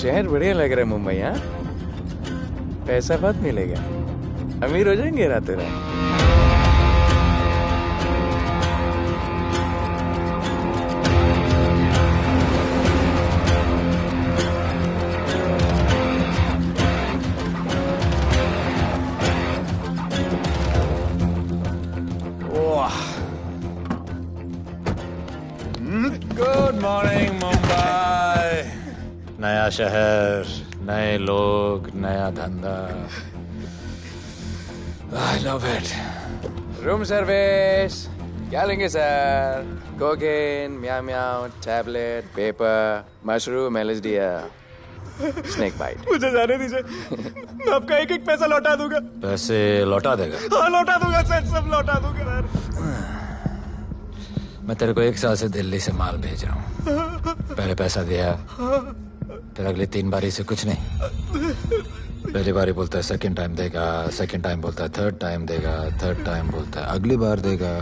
शहर बढ़िया लग रहा है मुंबई। हाँ, पैसा बहुत मिलेगा, अमीर हो जाएंगे रातों रात। Good morning Mumbai. नया शहर, नए लोग, नया धंधा। I love it. Room service क्या लेंगे sir? Cocaine, meow meow, tablet, paper, mushroom, LSD, snake bite. मुझे जाने दीजिए, मैं आपका एक एक पैसा लौटा दूंगा। पैसे लौटा देगा? हाँ लौटा दूंगा सर, सब लौटा दूंगा सर। मैं तेरे को 1 साल से दिल्ली से माल भेज रहा हूँ। पहले पैसा दिया, फिर अगली 3 बारी से कुछ नहीं। पहली बारी बोलता है सेकंड टाइम देगा, सेकंड टाइम बोलता है थर्ड टाइम देगा, थर्ड टाइम बोलता है अगली बार देगा,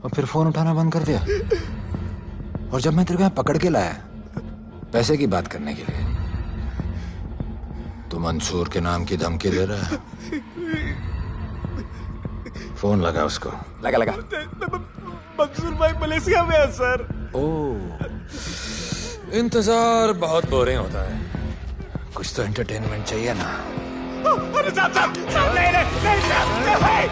और फिर फोन उठाना बंद कर दिया। और जब मैं तेरे को यहाँ पकड़ के लाया पैसे की बात करने के लिए, तो मंसूर के नाम की धमकी दे रहा है। फोन लगा उसको। लगा लगा। मंसूर भाई मलेशिया में है सर। ओह, इंतजार बहुत बोरिंग होता है, कुछ तो एंटरटेनमेंट चाहिए ना। अरे साहब साहब साहब, नहीं नहीं नहीं साहब भाई।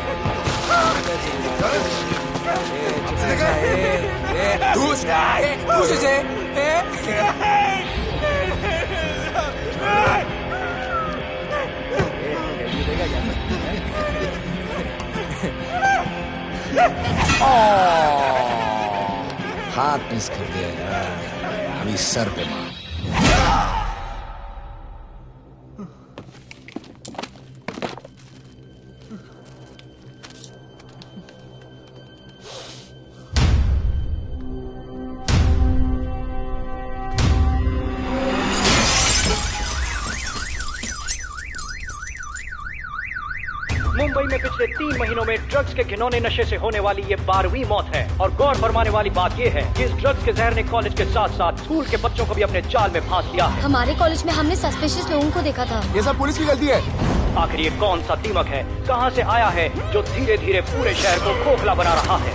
हाथ मिस कर दिया यार, अभी सर पे मार। मुंबई में पिछले 3 महीनों में ड्रग्स के घिनौने नशे से होने वाली ये 12वीं मौत है। और गौर फरमाने वाली बात ये है कि इस ड्रग्स के जहर ने कॉलेज के साथ साथ स्कूल के बच्चों को भी अपने जाल में फांस लिया है। हमारे कॉलेज में हमने सस्पिशियस लोगों को देखा था। ये सब पुलिस की गलती है। आखिर ये कौन सा दीमक है, कहां से आया है, जो धीरे धीरे पूरे शहर को खोखला बना रहा है?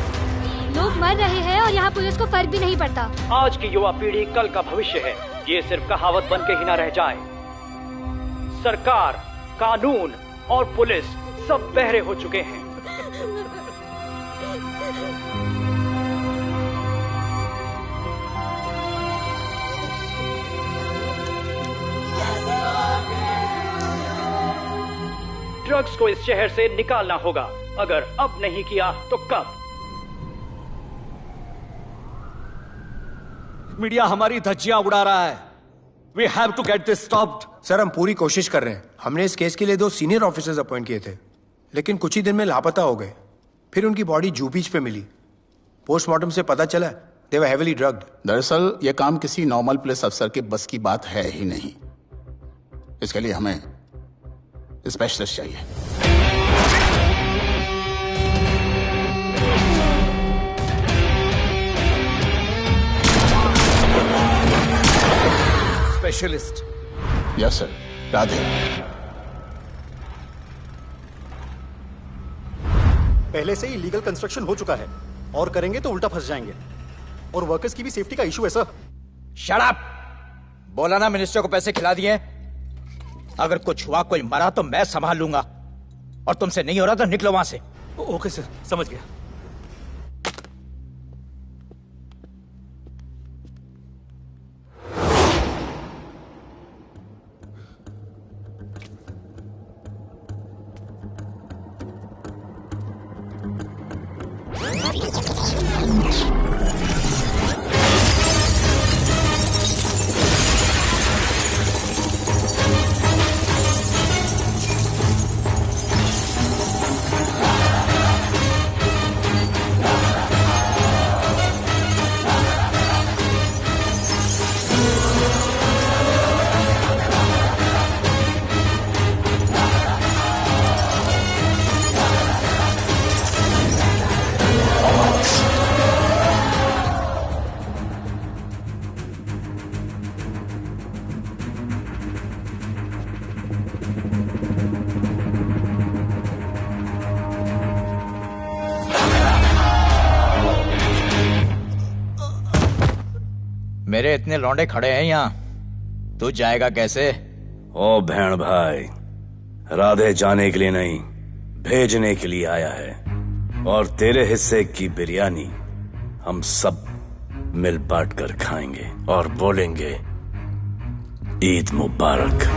लोग मर रहे हैं और यहाँ पुलिस को फर्क भी नहीं पड़ता। आज की युवा पीढ़ी कल का भविष्य है, ये सिर्फ कहावत बन के ही ना रह जाए। सरकार, कानून और पुलिस सब बहरे हो चुके हैं। ड्रग्स को इस शहर से निकालना होगा, अगर अब नहीं किया तो कब? मीडिया हमारी धज्जियां उड़ा रहा है। We have to get this stopped. Sir हम पूरी कोशिश कर रहे हैं। हमने इस केस के लिए 2 सीनियर ऑफिसर्स अपॉइंट किए थे, लेकिन कुछ ही दिन में लापता हो गए। फिर उनकी बॉडी जू बीच पे मिली। पोस्टमार्टम से पता चला दे वर हेवीली ड्रग्ड। दरअसल यह काम किसी नॉर्मल पुलिस अफसर के बस की बात है ही नहीं। इसके लिए हमें स्पेशलिस्ट चाहिए। स्पेशलिस्ट? Yes sir. राधे। पहले से ही लीगल कंस्ट्रक्शन हो चुका है, और करेंगे तो उल्टा फंस जाएंगे। और वर्कर्स की भी सेफ्टी का इशू है सर। Shut up! बोला ना मिनिस्टर को पैसे खिला दिए। अगर कुछ हुआ, कोई मरा तो मैं संभाल लूंगा, और तुमसे नहीं हो रहा तो निकलो वहां से। ओके सर, समझ गया। मेरे इतने लौंडे खड़े हैं यहाँ, तू जाएगा कैसे? ओ बहन भाई, राधे जाने के लिए नहीं, भेजने के लिए आया है। और तेरे हिस्से की बिरयानी हम सब मिल बांट कर खाएंगे और बोलेंगे ईद मुबारक।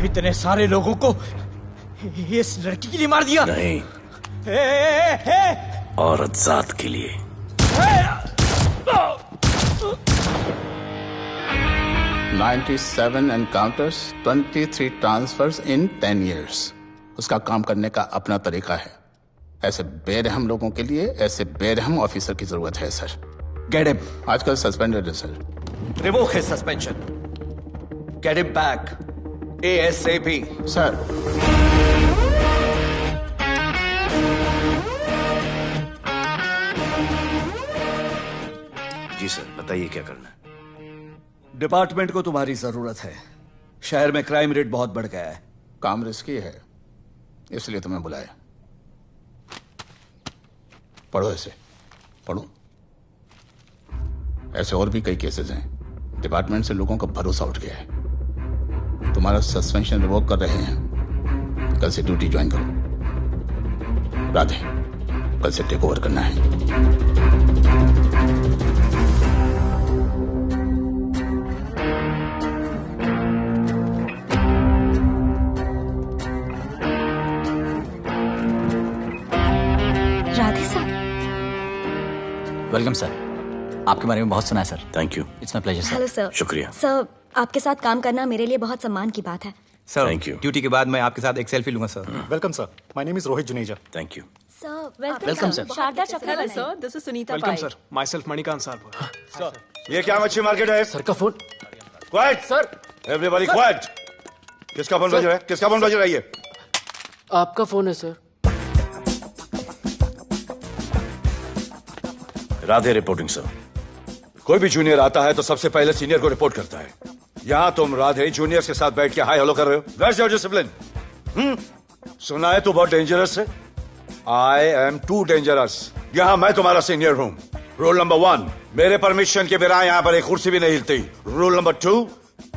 इतने सारे लोगों को इस लड़की के लिए मार दिया? नहीं, औरत जात के लिए। $97 encounters, 23 transfers in 10 years. उसका काम करने का अपना तरीका है। ऐसे बेरहम लोगों के लिए ऐसे बेरहम ऑफिसर की जरूरत है सर। Get him. आजकल सस्पेंडेड है sir. Revoke his suspension. Get him back. ASAP. Sir, ji sir, बताइए क्या करना है। डिपार्टमेंट को तुम्हारी जरूरत है। शहर में क्राइम रेट बहुत बढ़ गया है। काम रिस्की है, इसलिए तुम्हें बुलाया। पढ़ो ऐसे, पढ़ो। ऐसे और भी कई केसेस हैं। डिपार्टमेंट से लोगों का भरोसा उठ गया है। तुम्हारा सस्पेंशन रिवोक कर रहे हैं। कल से ड्यूटी ज्वाइन करो। राधे, कल से टेक ओवर करना है। राधे सर। Welcome sir. आपके बारे में बहुत सुना है sir. Thank you. It's my pleasure sir. Hello sir. शुक्रिया। सर, आपके साथ काम करना मेरे लिए बहुत सम्मान की बात है। Sir, Thank you. ड्यूटी के बाद मैं आपके साथ एक सेल्फी लूंगा sir. Welcome sir. My name is Rohit Juneja. Thank you. Sir, welcome sir. Sharda Chakraborty sir. This is Sunita Pai. Welcome sir, myself Manikant sahab. Sir, ये क्या मच्छी मार्केट है? सर का फोन। Quiet sir, everybody quiet. किसका फोन बज रहा है? किसका फोन बज रहा है ये? आपका फोन है सर। Radhe reporting sir. कोई भी जूनियर आता है तो सबसे पहले सीनियर को रिपोर्ट करता है। यहां तुम राधे जूनियर्स के साथ बैठ के हाय हेलो कर रहे हो। Where's your discipline? सुना है तू बहुत डेंजरस है। I am too dangerous. यहां मैं तुम्हारा सीनियर हूं। रूल नंबर 1, मेरे परमिशन के बिना यहां पर एक कुर्सी भी नहीं हिलती। Rule number 2,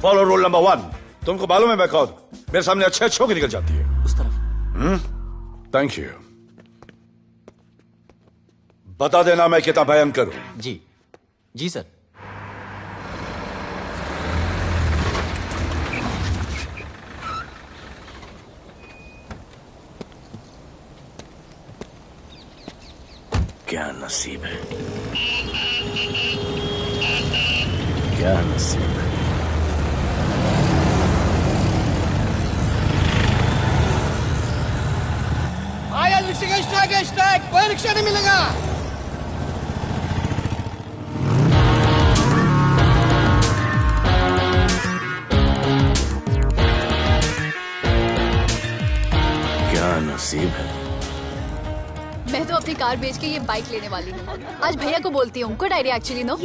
follow rule number 1। तुमको मालूम है मैं कौन? मेरे सामने अच्छे अच्छों की निकल जाती है। उस तरफ। Thank you. बता देना मैं कितना भयंकर हूं। जी जी सर। क्या नसीब है, क्या नसीब है। आया रिक्शा का स्ट्राइक, कोई रिक्शा नहीं मिलेगा। क्या नसीब है, अपनी कार बेच के ये बाइक लेने वाली हूँ। आज भैया को बोलती हूँ। Good idea actually, no?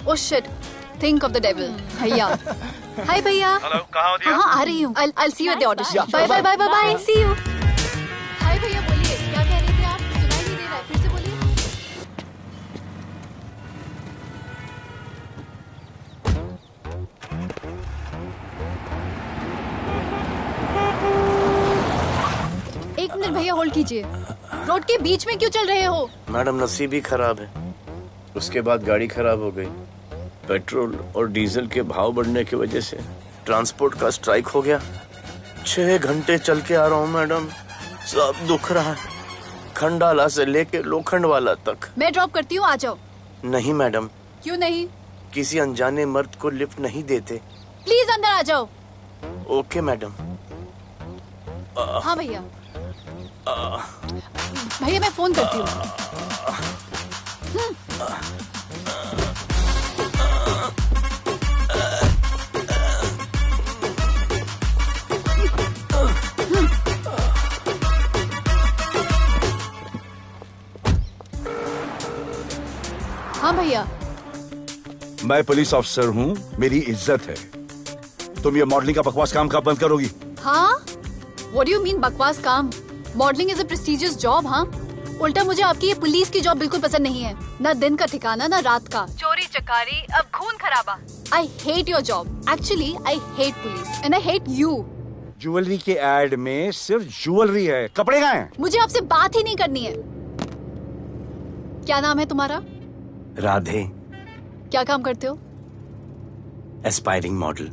Oh shit, think of the devil. भैया, हाय भैया। हेलो, कहाँ हो दिया? हाँ, आ रही हूँ। I'll see you at the audition. Bye bye bye bye bye. See you. हाय भैया, बोलिए क्या कह रहे थे आप? सुनाई नहीं दे रहा है, फिर से बोलिए। एक मिनट भैया, होल्ड कीजिए। रोड के बीच में क्यों चल रहे हो? मैडम, नसीब ही खराब है। उसके बाद गाड़ी खराब हो गई। पेट्रोल और डीजल के भाव बढ़ने की वजह से ट्रांसपोर्ट का स्ट्राइक हो गया। 6 घंटे चल के आ रहा हूँ मैडम, सब दुख रहा है, खंडाला से लेके लोखंडवाला तक। मैं ड्रॉप करती हूँ, आ जाओ। नहीं मैडम। क्यों नहीं? किसी अनजाने मर्द को लिफ्ट नहीं देते। प्लीज अंदर आ जाओ। Okay madam. हाँ भैया। भैया मैं फोन करती हूँ। हाँ भैया। मैं पुलिस ऑफिसर हूँ, मेरी इज्जत है। तुम ये मॉडलिंग का बकवास काम कब बंद करोगी? हाँ? What do you mean बकवास काम? Modelling is a prestigious job. हाँ, उल्टा मुझे आपकी ये पुलिस की जॉब बिल्कुल पसंद नहीं है। ना दिन का ठिकाना, ना रात का। चोरी चकारी, अब खून खराबा। I hate your job. Actually, I hate police and I hate you. Jewellery के एड में सिर्फ ज्वेलरी है, कपड़े कहाँ हैं? मुझे आपसे बात ही नहीं करनी है। क्या नाम है तुम्हारा? राधे। क्या काम करते हो? Aspiring model.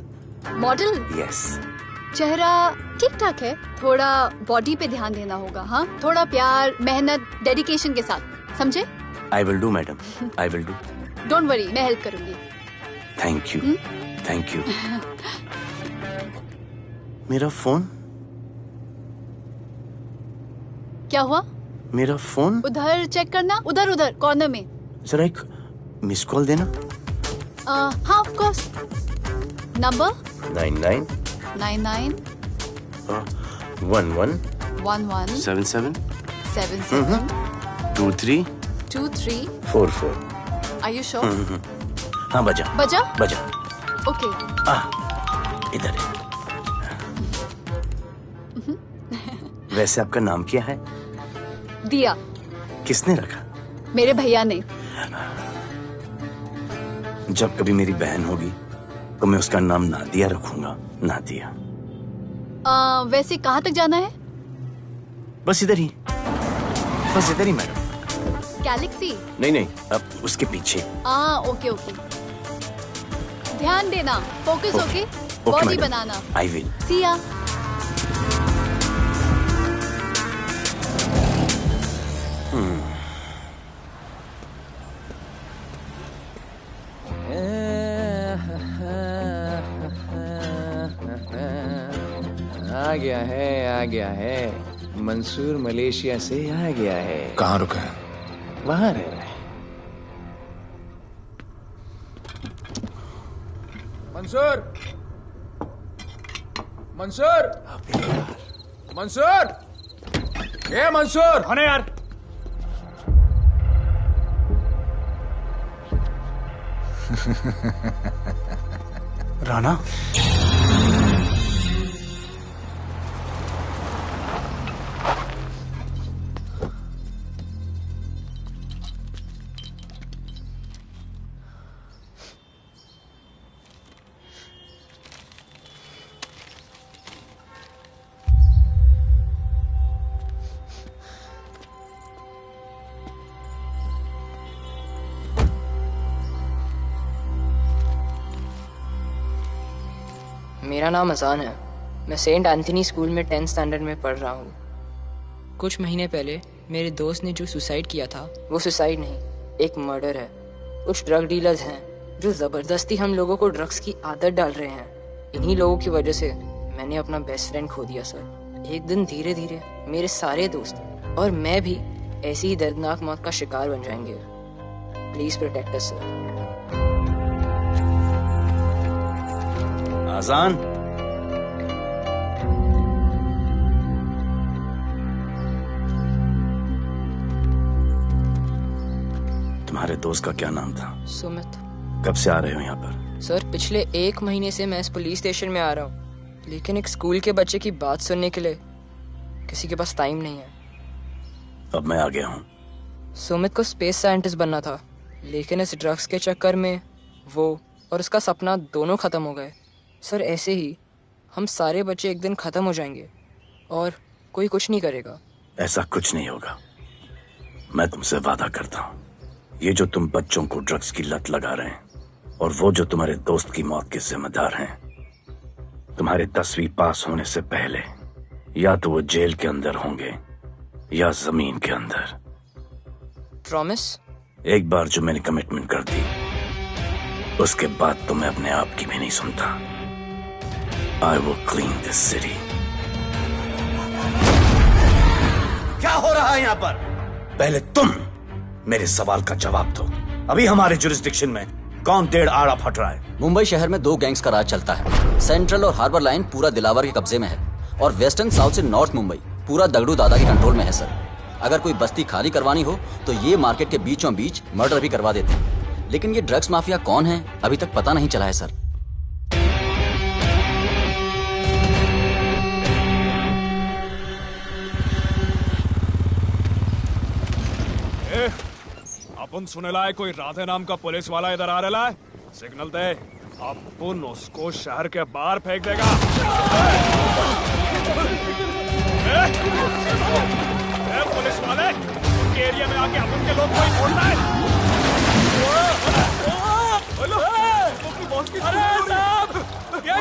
मॉडल? यस। चेहरा ठीक ठाक है, थोड़ा बॉडी पे ध्यान देना होगा। हाँ, थोड़ा प्यार, मेहनत, डेडिकेशन के साथ, समझे? I will do madam, I will do. Don't worry, मैं हेल्प करूंगी। Thank you, thank you. मेरा फोन? क्या हुआ? मेरा फोन? उधर चेक करना, उधर उधर कॉर्नर में। जरा एक मिस कॉल देना। हाँ of course. Number 99 99 11 11 77 77 23 23 44। Are you sure? हाँ बजा बजा? बजा। ओके। इधर है। वैसे आपका नाम क्या है? दिया। किसने रखा? मेरे भैया ने। जब कभी मेरी बहन होगी तो मैं उसका नाम नादिया रखूंगा। नादिया। वैसे कहाँ तक जाना है? बस इधर ही, बस इधर ही मैडम। गैलेक्सी? नहीं नहीं, अब उसके पीछे। Okay okay. ध्यान देना, फोकस ओके। बॉडी बनाना। I will. See ya. आ गया है। मंसूर मलेशिया से आ गया है। कहाँ रुका है? वहां रह रहा है। मंसूर, मंसूर, मंसूर, ये मंसूर। हाँ यार। राणा, मेरा नाम अजान है। मैं सेंट एंथनी स्कूल में 10th स्टैंडर्ड में पढ़ रहा हूँ। कुछ महीने पहले मेरे दोस्त ने जो सुसाइड किया था, वो सुसाइड नहीं, एक मर्डर है। कुछ ड्रग डीलर्स हैं जो ज़बरदस्ती हम लोगों को ड्रग्स की आदत डाल रहे हैं। इन्हीं लोगों की वजह से मैंने अपना बेस्ट फ्रेंड खो दिया सर। एक दिन धीरे धीरे मेरे सारे दोस्त और मैं भी ऐसी ही दर्दनाक मौत का शिकार बन जाएंगे। Please protect us sir. Azaan, तुम्हारे दोस्त का क्या नाम था? सुमित। कब से आ रहे हो यहाँ पर? सर पिछले 1 महीने से मैं इस पुलिस स्टेशन में आ रहा हूँ, लेकिन एक स्कूल के बच्चे की बात सुनने के लिए किसी के पास टाइम नहीं है। अब मैं आ गया हूँ। सुमित को स्पेस साइंटिस्ट बनना था, लेकिन इस ड्रग्स के चक्कर में वो और उसका सपना दोनों खत्म हो गए। सर ऐसे ही हम सारे बच्चे एक दिन खत्म हो जाएंगे और कोई कुछ नहीं करेगा। ऐसा कुछ नहीं होगा, मैं तुमसे वादा करता हूँ। ये जो तुम बच्चों को ड्रग्स की लत लगा रहे हैं और वो जो तुम्हारे दोस्त की मौत के जिम्मेदार हैं, तुम्हारे 10वीं पास होने से पहले या तो वो जेल के अंदर होंगे या जमीन के अंदर। प्रॉमिस? एक बार जो मैंने कमिटमेंट कर दी, उसके बाद तो मैं अपने आप की भी नहीं सुनता। I will clean this city. क्या हो रहा है यहाँ पर? पहले तुम मेरे सवाल का जवाब दो। अभी हमारे जुरिस्डिक्शन में कौन डेढ़ आड़ा फट रहा है? मुंबई शहर में 2 गैंग्स का राज चलता है। सेंट्रल और हार्बर लाइन पूरा दिलावर के कब्जे में है और वेस्टर्न साउथ से नॉर्थ मुंबई पूरा दगड़ू दादा के कंट्रोल में है सर। अगर कोई बस्ती खाली करवानी हो तो ये मार्केट के बीचों बीच मर्डर भी करवा देते हैं। लेकिन ये ड्रग्स माफिया कौन है अभी तक पता नहीं चला है सर। अपन सुनेला है कोई राधे नाम का पुलिस वाला इधर आ रहा है। सिग्नल दे, अपन उसको शहर के बाहर फेंक देगा। पुलिस वाले उनके एरिया में आके अपन के लोग कोई बोलना है। अरे साहब, ये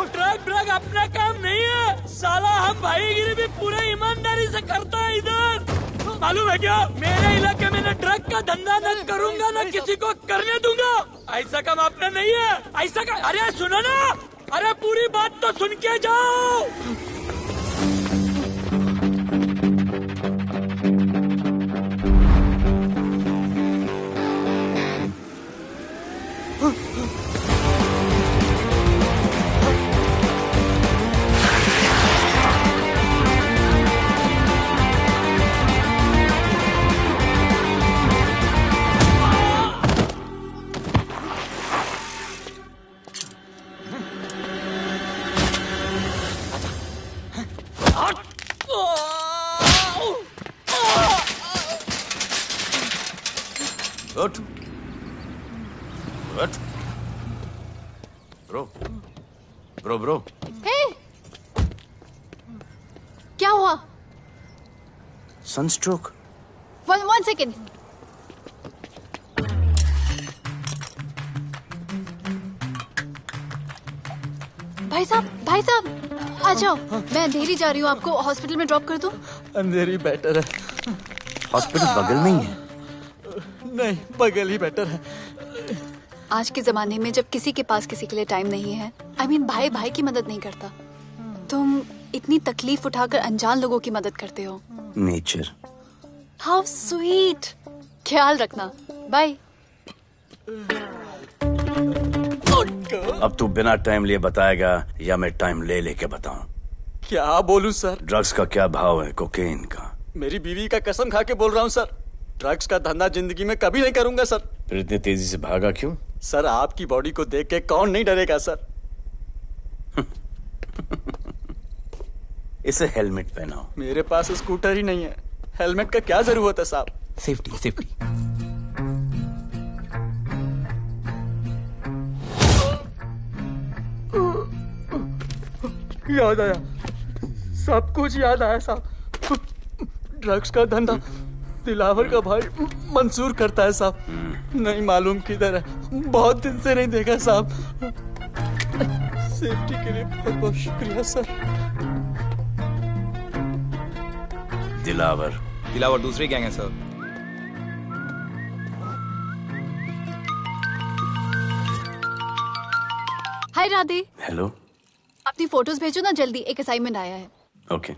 ड्रग अपना काम नहीं है। साला हम भाईगिरी भी पूरे ईमानदारी से करता है इधर। मालूम है क्या, मेरे इलाके में न ड्रग का धंधा न करूंगा न किसी को करने दूंगा। ऐसा काम अपना नहीं है। ऐसा का, अरे सुनो ना, अरे पूरी बात तो सुन के जाओ। Good. Good. Bro. Hey! क्या हुआ? Sunstroke. One second. भाई साहब, आ जाओ। मैं अंधेरी जा रही हूँ, आपको हॉस्पिटल में ड्रॉप कर दूँ? अंधेरी बेटर है। हॉस्पिटल बगल में ही है? नहीं, बगल ही बेटर है। आज के जमाने में जब किसी के पास किसी के लिए टाइम नहीं है, भाई की मदद नहीं करता, तुम इतनी तकलीफ उठाकर अनजान लोगों की मदद करते हो। नेचर। How sweet. ख्याल रखना। बाय। अब तू बिना टाइम लिए बताएगा या मैं टाइम ले लेके बताऊं? क्या बोलूं सर? ड्रग्स का क्या भाव है कोकेन का? मेरी बीवी का कसम खा के बोल रहा हूं सर, ड्रग्स का धंधा जिंदगी में कभी नहीं करूंगा सर। फिर इतनी तेजी से भागा क्यों? सर आपकी बॉडी को देख के कौन नहीं डरेगा सर। इसे हेलमेट पहनाओ। मेरे पास स्कूटर ही नहीं है, हेलमेट का क्या जरूरत है साहब? सेफ्टी। याद आया, सब कुछ याद आया साहब। ड्रग्स का धंधा दिलावर का भाई मंसूर करता है साहब। नहीं मालूम किधर है, बहुत दिन से नहीं देखा साहब। सेफ्टी के लिए बहुत बहुत शुक्रिया सर। दिलावर दूसरी गैंग है सर। हाय राधे। हेलो। अपनी फोटोज भेजो ना जल्दी, एक असाइनमेंट आया है। ओके।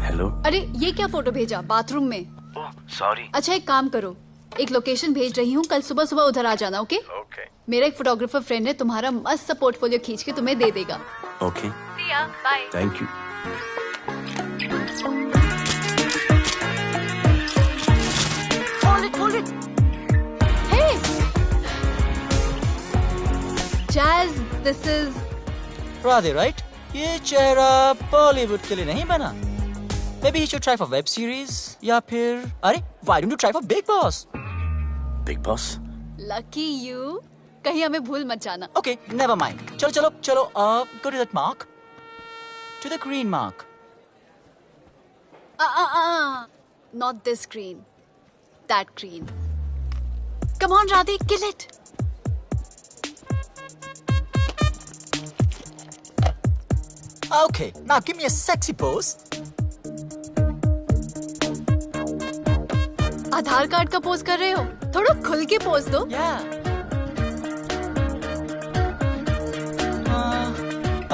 हेलो। अरे ये क्या फोटो भेजा बाथरूम में? सॉरी। अच्छा एक काम करो, एक लोकेशन भेज रही हूँ, कल सुबह सुबह उधर आ जाना। ओके? मेरा एक फोटोग्राफर फ्रेंड है, तुम्हारा मस्त सा पोर्टफोलियो खींच के तुम्हें दे देगा। Okay. Bye. Thank you. This is Radhe, right? ये चेहरा बॉलीवुड के लिए नहीं बना। Maybe you should try for web series या फिर अरे why don't you try for Big Boss? Big Boss? Lucky you, कहीं हमें भूल मत जाना। Okay, never mind. चलो चलो चलो, go to that mark, to the green mark. Not this green, that green. Come on, Radhe, kill it. Okay, now give me a sexy pose. Aadhaar card का pose कर रहे हो? थोड़ा खुल के पोज दो।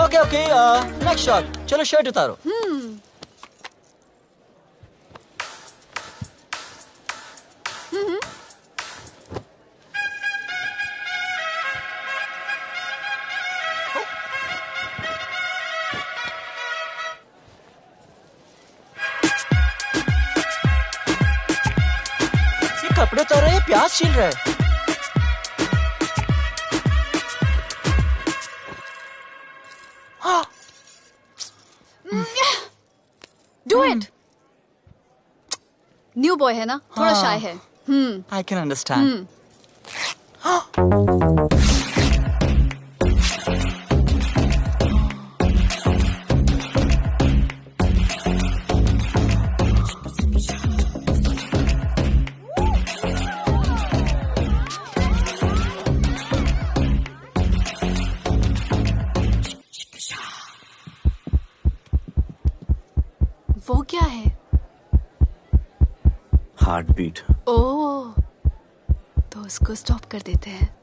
Okay, next shot. चलो shirt उतारो। कपड़े उतार रहे, प्याज छील रहे। Do it. न्यू बॉय है ना, थोड़ा शाय है। I can understand. वो क्या है? Heart beat. ओह, तो उसको स्टॉप कर देते हैं।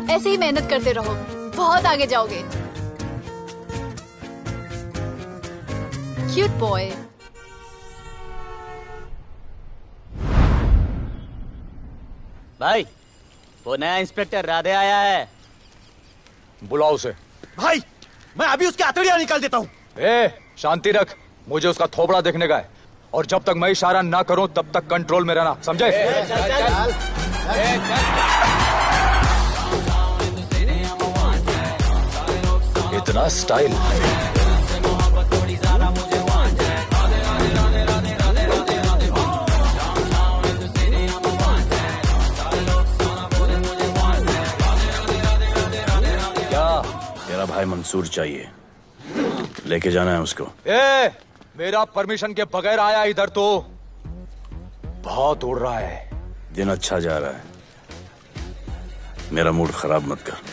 ऐसे ही मेहनत करते रहो, बहुत आगे जाओगे। Cute boy. भाई, वो नया इंस्पेक्टर राधे आया है। बुलाओ उसे। भाई, मैं अभी उसकी हथेलियां निकाल देता हूँ। शांति रख, मुझे उसका थोबड़ा देखने का है, और जब तक मैं इशारा ना करूं तब तक कंट्रोल में रहना, समझे? इतना स्टाइल। क्या? तेरा भाई मंसूर चाहिए, लेके जाना है उसको। मेरा परमिशन के बगैर आया इधर तो बहुत उड़ रहा है। दिन अच्छा जा रहा है, मेरा मूड खराब मत कर।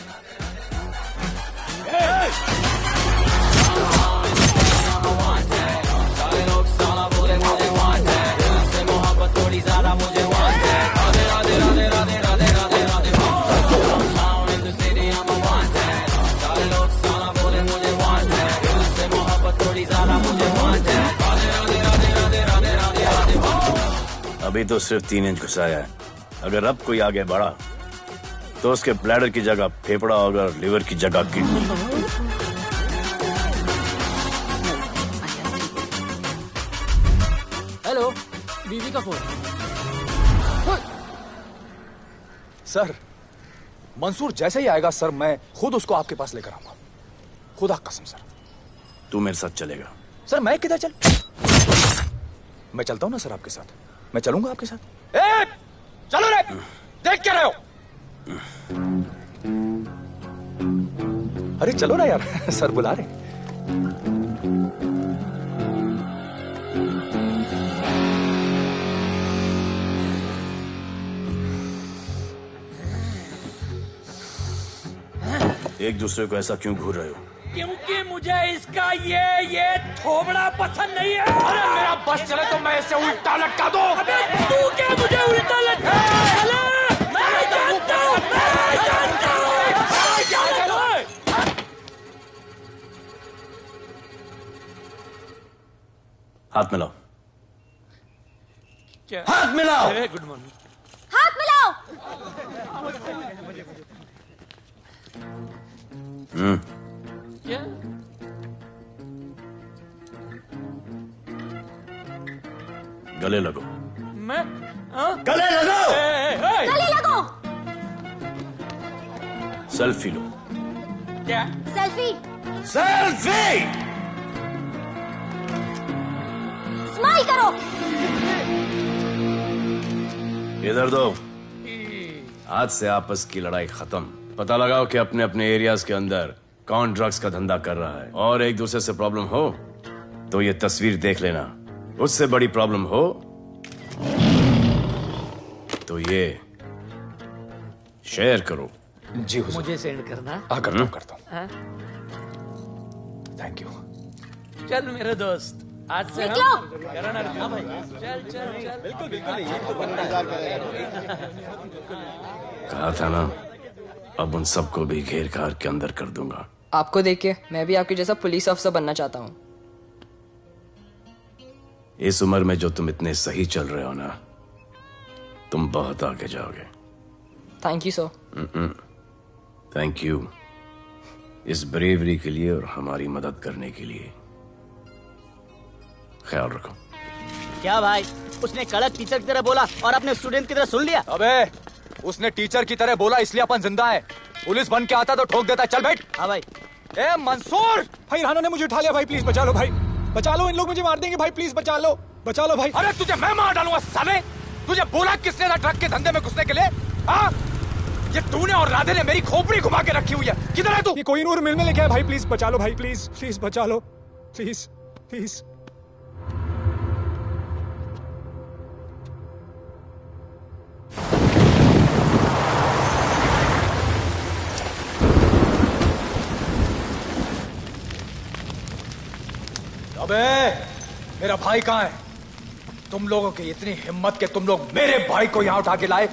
अभी तो सिर्फ 3 इंच घुसाया है, अगर अब कोई आगे बढ़ा तो उसके ब्लैडर की जगह फेफड़ा होगा और लिवर की जगह किडनी। हेलो, बीवी का फोन। सर, मंसूर जैसे ही आएगा सर, मैं खुद उसको आपके पास लेकर आऊंगा, खुदा कसम सर। तू मेरे साथ चलेगा? सर मैं किधर चल? मैं चलता हूं ना सर आपके साथ, मैं चलूंगा आपके साथ। चलो रे, देख क्या रहे हो? अरे चलो ना यार, सर बुला रहे। एक दूसरे को ऐसा क्यों घूर रहे हो? क्योंकि मुझे इसका ये थोबड़ा पसंद नहीं है। अरे मेरा बस चले तो मैं इसे उल्टा लटका दूं। अबे तू क्या मुझे उल्टा लटका? हाथ मिलाओ। क्या? हाथ मिलाओ। Good morning. हाथ मिलाओ। क्या? गले लगो। मैं हाँ? गले लगो। गले लगो। सेल्फी लो। क्या? सेल्फी। सेल्फी। स्माइल करो। इधर दो। आज से आपस की लड़ाई खत्म। पता लगाओ कि अपने अपने एरियाज के अंदर कौन ड्रग्स का धंधा कर रहा है, और एक दूसरे से प्रॉब्लम हो तो ये तस्वीर देख लेना। उससे बड़ी प्रॉब्लम हो तो ये शेयर करो। जी हुजूर। मुझे सेंड करना। करता हूँ। हाँ? Thank you. चल मेरे दोस्त, आज से निकलो। हम करण अर्जुन भाई। चल चल चल। बिल्कुल बिल्कुल। कहा था ना, अब उन सबको भी घेर घार के अंदर कर दूंगा। आपको देख के मैं भी आपके जैसा पुलिस ऑफिसर बनना चाहता हूँ। इस उम्र में जो तुम इतने सही चल रहे हो ना, तुम बहुत आगे जाओगे। Thank you sir. Thank you इस ब्रेवरी के लिए और हमारी मदद करने के लिए। ख्याल रखो। क्या भाई, उसने कड़क टीचर की तरह बोला और अपने स्टूडेंट की तरह सुन लिया? अबे उसने टीचर की तरह बोला इसलिए अपन जिंदा है। पुलिस बन के आता तो ठोक देता। चल बैठ। हाँ भाई। ए मंसूर भाई, राना ने मुझे उठा लिया भाई, प्लीज बचा लो भाई, बचा लो, इन लोग मुझे मार देंगे भाई, प्लीज बचा लो भाई। अरे तुझे मैं मार डालूंगा साले। तुझे बोला किसने था ट्रक के धंधे में घुसने के लिए? हाँ, ये तूने और राधे ने मेरी खोपड़ी घुमा के रखी हुई है। किधर है तू? ये कोई नूर मिल में लेके आया भाई, प्लीज बचा लो भाई, प्लीज प्लीज बचा लो, प्लीज प्लीज। अबे मेरा भाई कहाँ है? तुम लोगों की इतनी हिम्मत कि तुम लोग मेरे भाई को यहाँ उठा के लाए।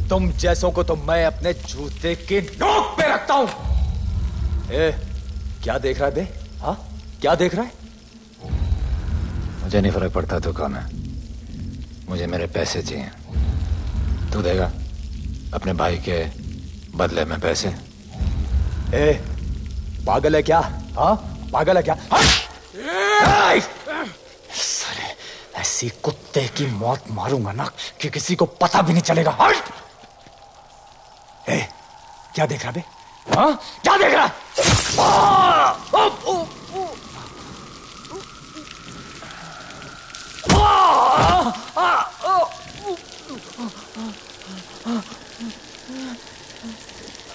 तुम जैसों को तो मैं अपने जूते की नोक पे रखता हूं। ए, क्या देख रहा है बे? हाँ, क्या देख रहा है? मुझे नहीं फर्क पड़ता तू कौन है, मुझे मेरे पैसे चाहिए। तू देगा अपने भाई के बदले में पैसे? ए, पागल है क्या? हाँ, पागल है क्या? साले, ऐसी कुत्ते की मौत मारूंगा ना कि किसी को पता भी नहीं चलेगा। ए, क्या देख रहा बे? हाँ, क्या देख रहा?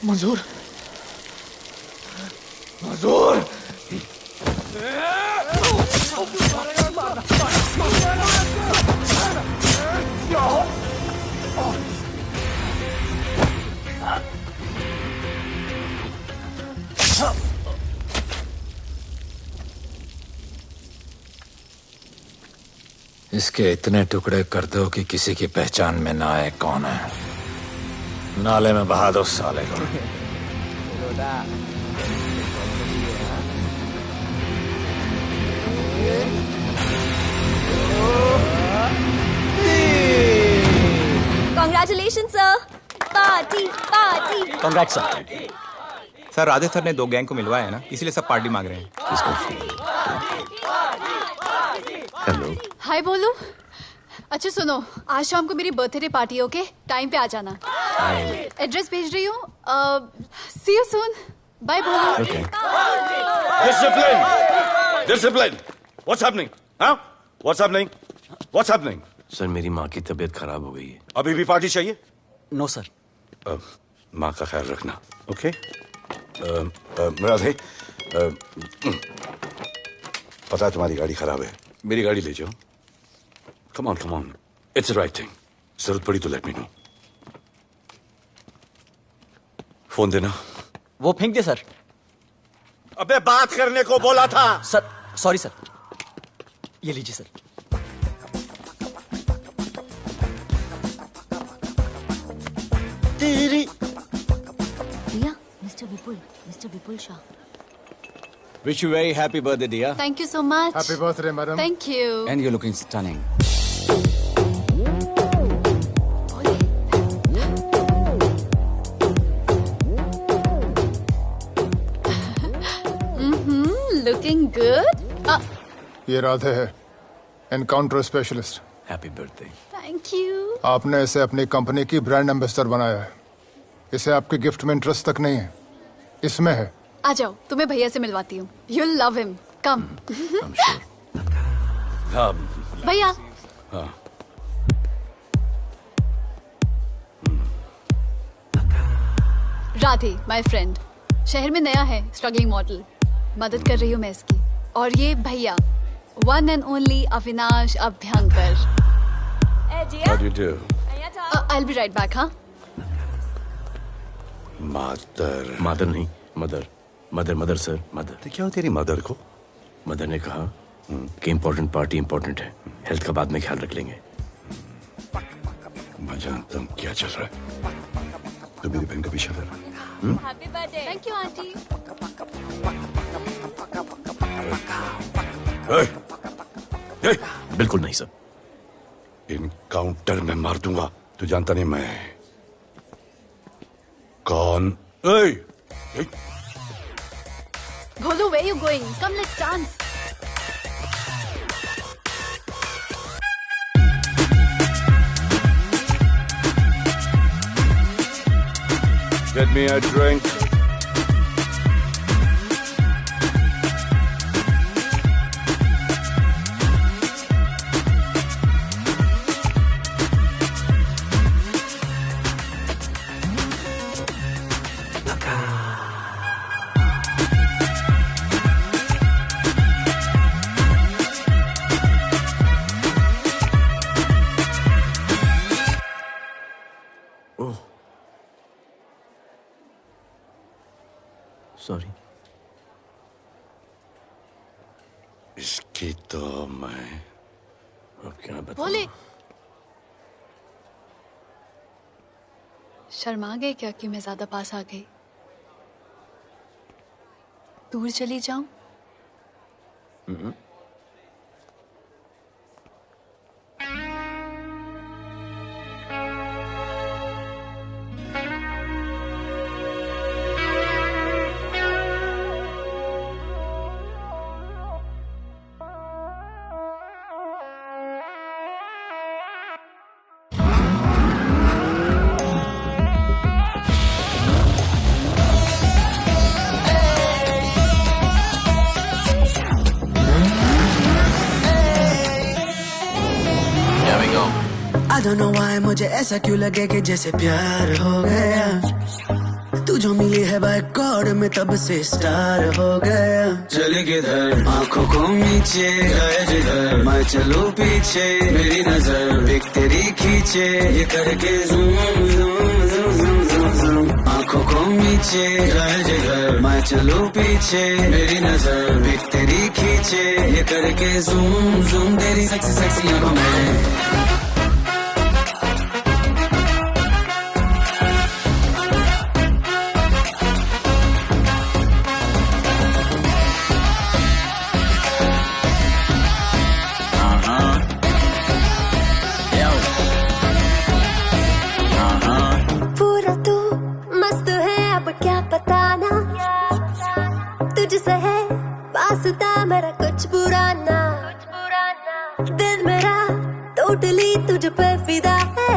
मंजूर, मंजूर। इसके इतने टुकड़े कर दो कि किसी की पहचान में ना आए कौन है। नाले में बहा दो साले को। Congratulation sir, party party. Congrats sir. Sir Radhe sir ने 2 गैंग को मिलवाया है ना, इसीलिए सब पार्टी मांग रहे हैं। हेलो। हाय बोलू। अच्छा सुनो, आज शाम को मेरी बर्थडे पार्टी, ओके? टाइम पे आ जाना। एड्रेस भेज रही हूँ। सी यू सून। बाय बोलू। Discipline! Discipline! What's happening? Huh? What's happening? What's happening? Sir मेरी माँ की तबीयत खराब हो गई है। अभी भी पार्टी चाहिए? No sir. माँ का ख्याल रखना, ओके? राधे, पता है तुम्हारी गाड़ी खराब है, मेरी गाड़ी ले जाओ। Come on, it's the right thing. जरूरत पड़ी तो लेट मी नो। फोन देना। वो फेंक दे सर। अबे बात करने को बोला था। Sir sorry sir. ये लीजिए sir. Riya, mister Vipul Shah. Wish you very happy birthday, dear. Thank you so much. Happy birthday, madam. Thank you. And you're looking stunning. Looking good. ये राधे है, encounter specialist. Happy birthday. Thank you. आपने इसे अपनी company की brand ambassador बनाया है। इसे आपके गिफ्ट में इंटरेस्ट तक नहीं है, इसमें है। आ जाओ, तुम्हें भैया से मिलवाती हूँ। You'll love him. Come. भैया। हाँ। Radhe, my friend. शहर में नया है, स्ट्रगलिंग मॉडल। मदद कर रही हूँ मैं इसकी। और ये भैया, one and only Avinash Abhyankar. How do you do? I'll be right back, हाँ? मदर नहीं, मदर सर, मदर। क्या हो तेरी मदर को? मदर ने कहा कि इम्पोर्टेंट पार्टी इम्पोर्टेंट है, हेल्थ का बाद में ख्याल रख लेंगे। मैं जानता हूँ क्या चल रहा है। तो मेरी बहन का पीछा कर रहा है। Happy birthday. Thank you, auntie. बिल्कुल नहीं सर। इनकाउंटर में मार दूंगा। तू जानता नहीं मैं कौन? Bholu, where you going? Come, let's dance. Get me a drink. Sorry. इसकी तो मैं अब क्या बताऊं? भोले, शर्मा गए क्या कि मैं ज्यादा पास आ गई? दूर चली जाऊं? I don't know why मुझे ऐसा क्यों लगे कि जैसे प्यार हो गया। तू जो मिली है बाय गॉड में तब से स्टार हो गया। चले किधर आंखों को नीचे गए जिधर, मैं चलूं पीछे मेरी नजर एक तेरी खींचे, ये करके zoom zoom zoom zoom zoom zoom. आंखों को नीचे गए जिधर, मैं चलूं पीछे मेरी नजर एक तेरी खींचे, ये करके ज़ूम ज़ूम तेरी सेक्सी सेक्सी आंखों में। मेरा कुछ बुरा ना, दिल मेरा टोटली तुझ पे फिदा है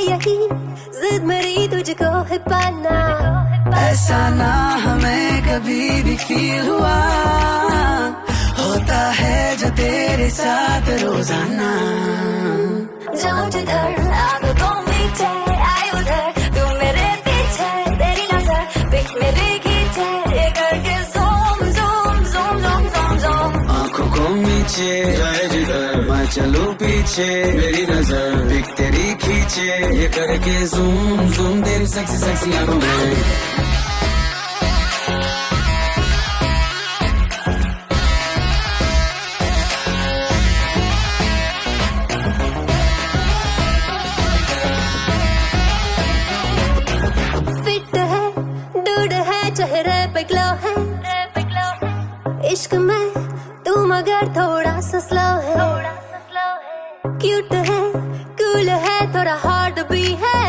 यही जिद मेरी तुझको है पाना। ऐसा ना हमें कभी भी फील हुआ, होता है जो तेरे साथ रोजाना। जाऊं जिधर आंखों मीठे आए उधर, तू मेरे पीछे तेरी नजर पिक मेरी खींचे, ये करके नीचे जाए जिधर, मैं चलूं पीछे मेरी नजर एक तेरी खींचे, ये करके ज़ूम ज़ूम तेरी सेक्सी सेक्सी आंखों में। फिट है, डूड है, चेहरे पे ग्लो है, इश्क में तू मगर थोड़ा सा स्लो है, क्यूट है, कूल है, थोड़ा हार्ड भी है,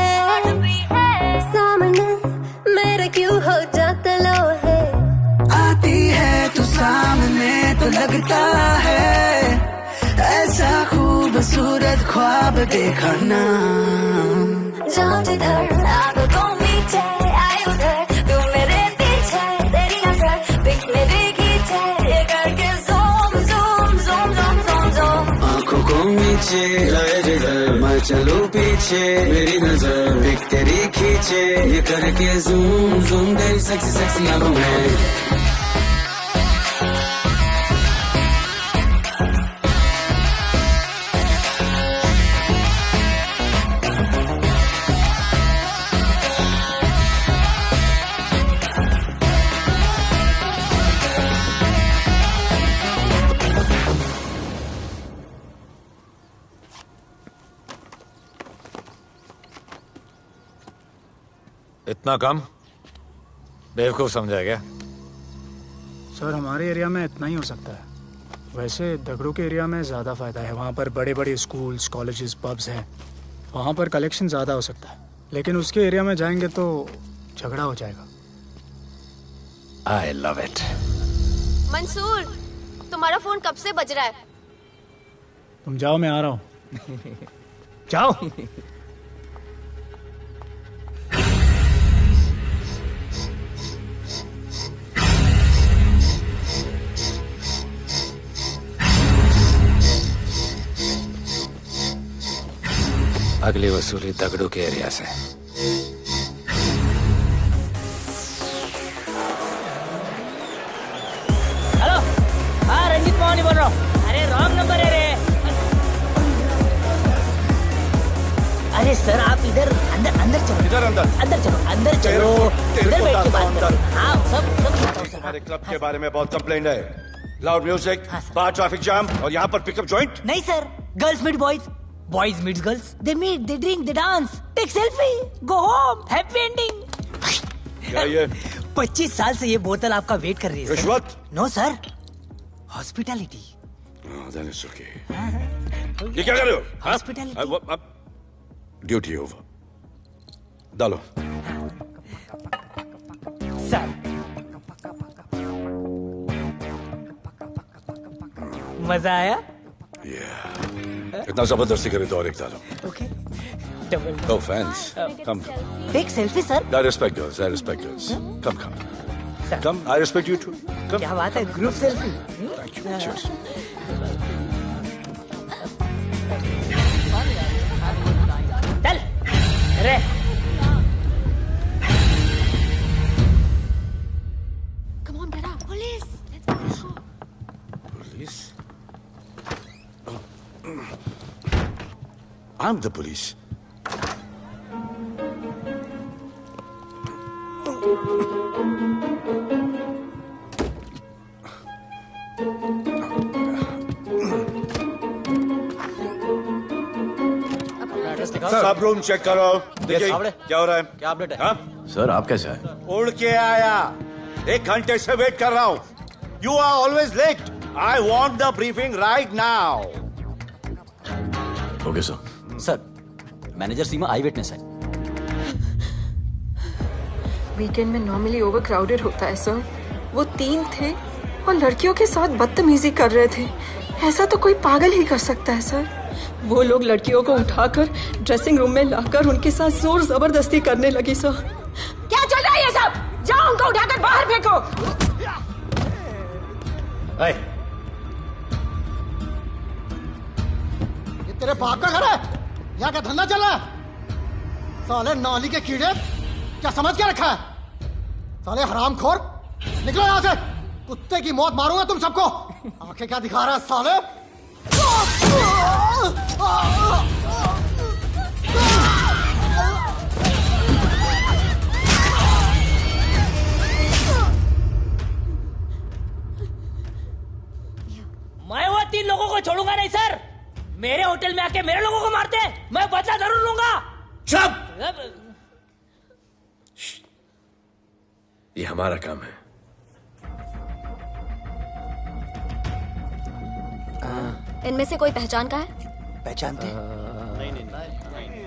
सामने मेरे क्यों हो जाता लो है। आती है तू सामने तो लगता है ऐसा खूबसूरत ख्वाब देखा ना। जाऊं जिधर आंखों को मीचे आए उधर, तू मेरे पीछे तेरी नजर पिक मेरी खींचे, ये करके zoom zoom zoom zoom zoom zoom. आंखों को नीचे लाए जिधर मैं चलूं पीछे, मेरी नजर पिक तेरी खींचे, ये करके ज़ूम ज़ूम तेरी सेक्सी सेक्सी आंखों में। इतना कम बेवकूफ समझा क्या? सर हमारे एरिया में इतना ही हो सकता है, वैसे दगड़ू के एरिया में ज़्यादा फ़ायदा है। वहाँ पर बड़े बड़े स्कूल्स, कॉलेजेस, पब्स हैं, वहाँ पर कलेक्शन ज़्यादा हो सकता है। लेकिन उसके एरिया में जाएंगे तो झगड़ा हो जाएगा। I love it. मंसूर, तुम्हारा फोन कब से बज रहा है? तुम जाओ, मैं आ रहा हूँ। जाओ। अगली वसूली दगड़ू के एरिया से। हेलो, हाँ रंजीत मोहन बोल रहा हूँ। अरे रॉन्ग नंबर है रे। अरे सर आप इधर अंदर अंदर चलो। इधर अंदर चलो, अंदर चलो, इधर बैठ के बात करो। हाँ सब हमारे क्लब के बारे में बहुत कंप्लेंट है। लाउड म्यूजिक, बाहर ट्रैफिक जाम और यहाँ पर पिकअप जॉइंट। नहीं sir, girls meet boys, boys meets girls, they meet, they drink, they dance, take selfie, go home, happy ending. क्या ये? 25 साल से ये बोतल आपका वेट कर रही है। रिश्वत? No sir, hospitality. Then it's okay. ये क्या कर रहे हो? हॉस्पिटैलिटी। Duty over. डालो। सर मजा आया? इतना जबरदस्ती करे तो और एक डालो। Okay. No offense. Come. Take selfie, sir. I respect girls. I respect girls. Come. Come. I respect you too. Come. क्या बात है? Group selfie. Thank you. Cheers. चल, रे। Come on, get up, police. Let's go. Police? I'm the police. सब room check करो। देखिए क्या हो रहा है? क्या अपडेट है? हाँ? सर आप कैसे आए? उड़ के आया, 1 घंटे से वेट कर रहा हूँ। You are always late. I want the briefing right now. Okay sir. Sir, manager Seema I witness है। वीकेंड में नॉर्मली ओवर क्राउडेड होता है सर। वो 3 थे और लड़कियों के साथ बदतमीजी कर रहे थे। ऐसा तो कोई पागल ही कर सकता है सर। वो लोग लड़कियों को उठाकर ड्रेसिंग रूम में लाकर उनके साथ जोर जबरदस्ती करने लगी सर। क्या चल रहा है ये सब? जाओ उनको उठाकर बाहर फेंको। ये तेरे बाप का घर है? यहाँ क्या धंधा चल रहा है? साले नाली के कीड़े, क्या समझ के रखा है? साले हरामखोर, निकलो यहाँ से। कुत्ते की मौत मारूंगा तुम सबको। आंखें क्या दिखा रहा है साले? मैं वो 3 लोगों को छोड़ूंगा नहीं सर। मेरे होटल में आके मेरे लोगों को मारते हैं, मैं बदला जरूर लूंगा। चुप! ये हमारा काम है। इनमें से कोई पहचान का है? पहचानते हैं?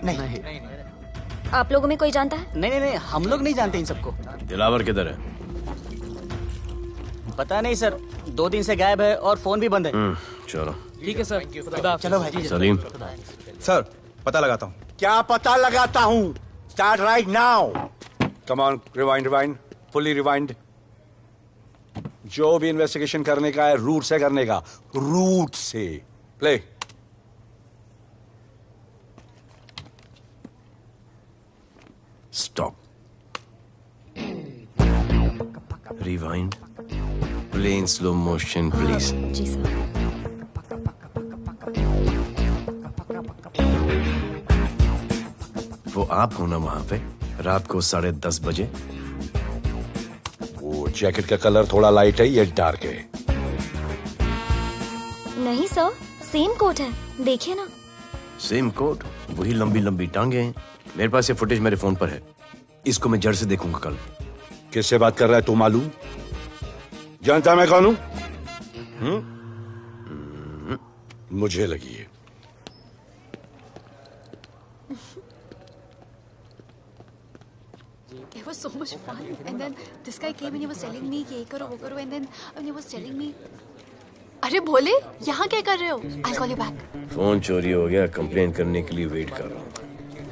नहीं। आप लोगों में कोई जानता है? नहीं, हम लोग नहीं जानते इन सबको। दिलावर किधर है? पता नहीं सर, 2 दिन से गायब है और फोन भी बंद है। चलो ठीक है सर, चलो भाई। सलीम। सर पता लगाता हूँ। क्या पता लगाता हूँ? Start right now. Come on, rewind, fully rewind. जो भी इन्वेस्टिगेशन करने का है रूट से करने का, रूट से। Play. Stop. Rewind. Play in slow motion please. जी सर। वो आप हो ना वहां पे रात को 10:30 बजे? वो जैकेट का कलर थोड़ा लाइट है, ये डार्क है। नहीं सर, सेम कोट है, देखिए ना। सेम कोट, वही लंबी लंबी टांगे हैं। मेरे पास ये फुटेज मेरे फोन पर है, इसको मैं जड़ से देखूंगा कल। किससे बात कर रहा है तू? मालूम? जानता मैं कौन हूं? मुझे लगी है। It was so much fun, and then this guy came and he was telling me ये करो वो करो, and then he was telling me, अरे भोले यहाँ क्या कर रहे हो? I'll call you back. Phone चोरी हो गया, कंप्लेन करने के लिए वेट कर रहा हूँ।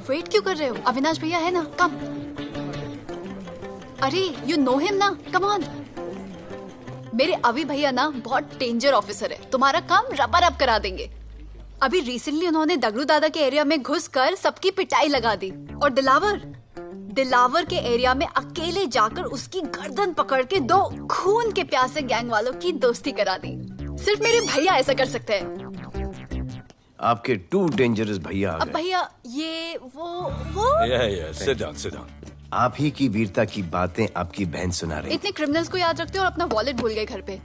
वेट क्यों कर रहे हो? अविनाश भैया है ना, कम। अरे you know him ना, come on. मेरे अभी भैया ना बहुत डेंजर ऑफिसर है, तुम्हारा काम रबर अप करा देंगे। अभी रिसेंटली उन्होंने दगड़ू दादा के एरिया में घुसकर सबकी पिटाई लगा दी, और दिलावर के एरिया में अकेले जाकर उसकी गर्दन पकड़ के 2 खून के प्यासे गैंग वालों की दोस्ती करा दी। सिर्फ मेरे भैया ऐसा कर सकते हैं। आपके 2 डेंजरस भैया आ अब गए। भैया ये वो सिट डाउन। आप ही की वीरता की बातें आपकी बहन सुना रही। इतने क्रिमिनल्स को याद रखते हो और अपना वॉलेट भूल गए घर पे।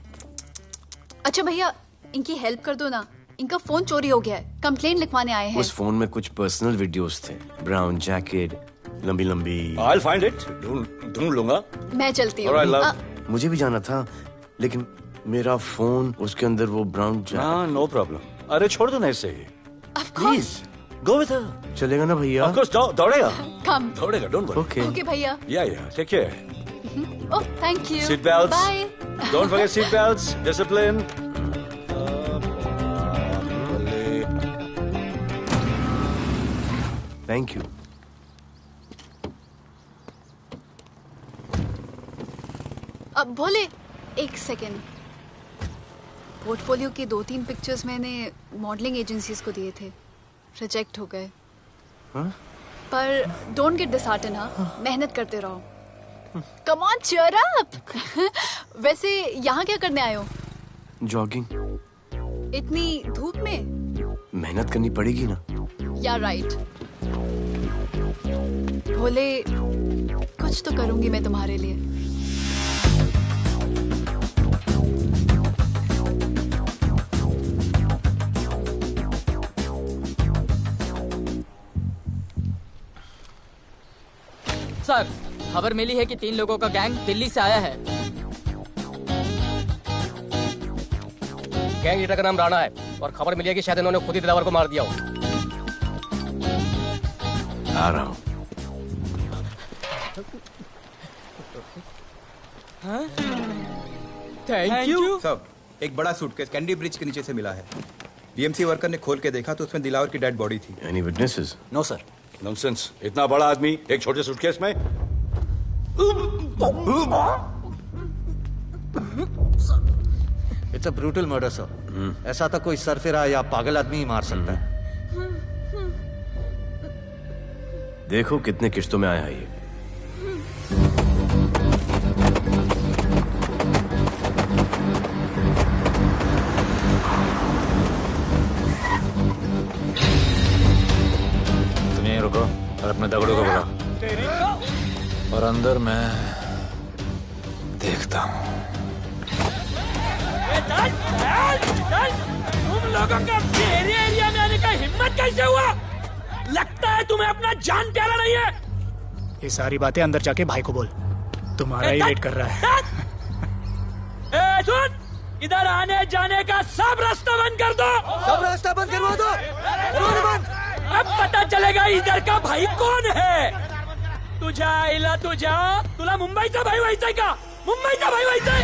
अच्छा भैया, इनकी हेल्प कर दो ना, इनका फोन चोरी हो गया है, कंप्लेंट लिखवाने आए हैं। उस फोन में कुछ पर्सनल वीडियोस थे, ब्राउन जैकेट, लंबी लंबी। I'll find it. ढूंढ लूंगा। मैं चलती हूँ। Alright, love. मुझे भी जाना था, लेकिन मेरा फोन, उसके अंदर वो ब्राउन जैकेट। हाँ, नो प्रॉब्लम। अरे छोड़ दो ना इसे। Please go with her. चलेगा ना भैया? Of course, दौड़ेगा। कम। दौड़ेगा, डोंट वरी। ओके भैया। Yeah, take care. Oh thank you. Seat belts. Bye. Don't forget seat belts. Discipline. Thank you. अब भोले एक सेकेंड, पोर्टफोलियो के 2-3 पिक्चर्स मैंने मॉडलिंग एजेंसीज को दिए थे, रिजेक्ट हो गए। पर डोंट गेट डिसहार्टन, हाँ, मेहनत करते रहो। Come on cheer up. वैसे यहाँ क्या करने आए हो? जॉगिंग। इतनी धूप में? मेहनत करनी पड़ेगी ना। या राइट। भोले कुछ तो करूंगी मैं तुम्हारे लिए। सर, खबर मिली है कि 3 लोगों का गैंग दिल्ली से आया है। गैंग लीडर का नाम राणा है और खबर मिली है कि शायद इन्होंने खुद ही दिलावर को मार दिया हो। आ रहा हूँ। Thank you. सब एक बड़ा सूटकेस कैंडी ब्रिज के नीचे से मिला है। बीएमसी वर्कर ने खोल के देखा तो उसमें दिलावर की डेड बॉडी थी। Any witnesses? No sir. Nonsense. इतना बड़ा आदमी एक छोटे सूटकेस में? It's a brutal murder sir. ऐसा तो कोई सरफिरा या पागल आदमी ही मार सकता है। देखो कितने किश्तों में आया है ये। तुम यहीं रुको और अपने दगड़ों को बुलाओ, और अंदर मैं देखता हूँ। तुम लोगों का मेरे एरिया में आने का हिम्मत कैसे हुआ? लगता है तुम्हें अपना जान प्यारा नहीं है। ये सारी बातें अंदर जाके भाई को बोल, तुम्हारा ही वेट कर रहा है। ए सुन, इधर आने जाने का सब रास्ता बंद कर दो। सब रास्ता बंद करवा दो। अब पता चलेगा इधर का भाई कौन है। तुझा इला तुझा तुला मुंबईचा भाई व्हायचाय का? मुंबईचा भाई व्हायचाय?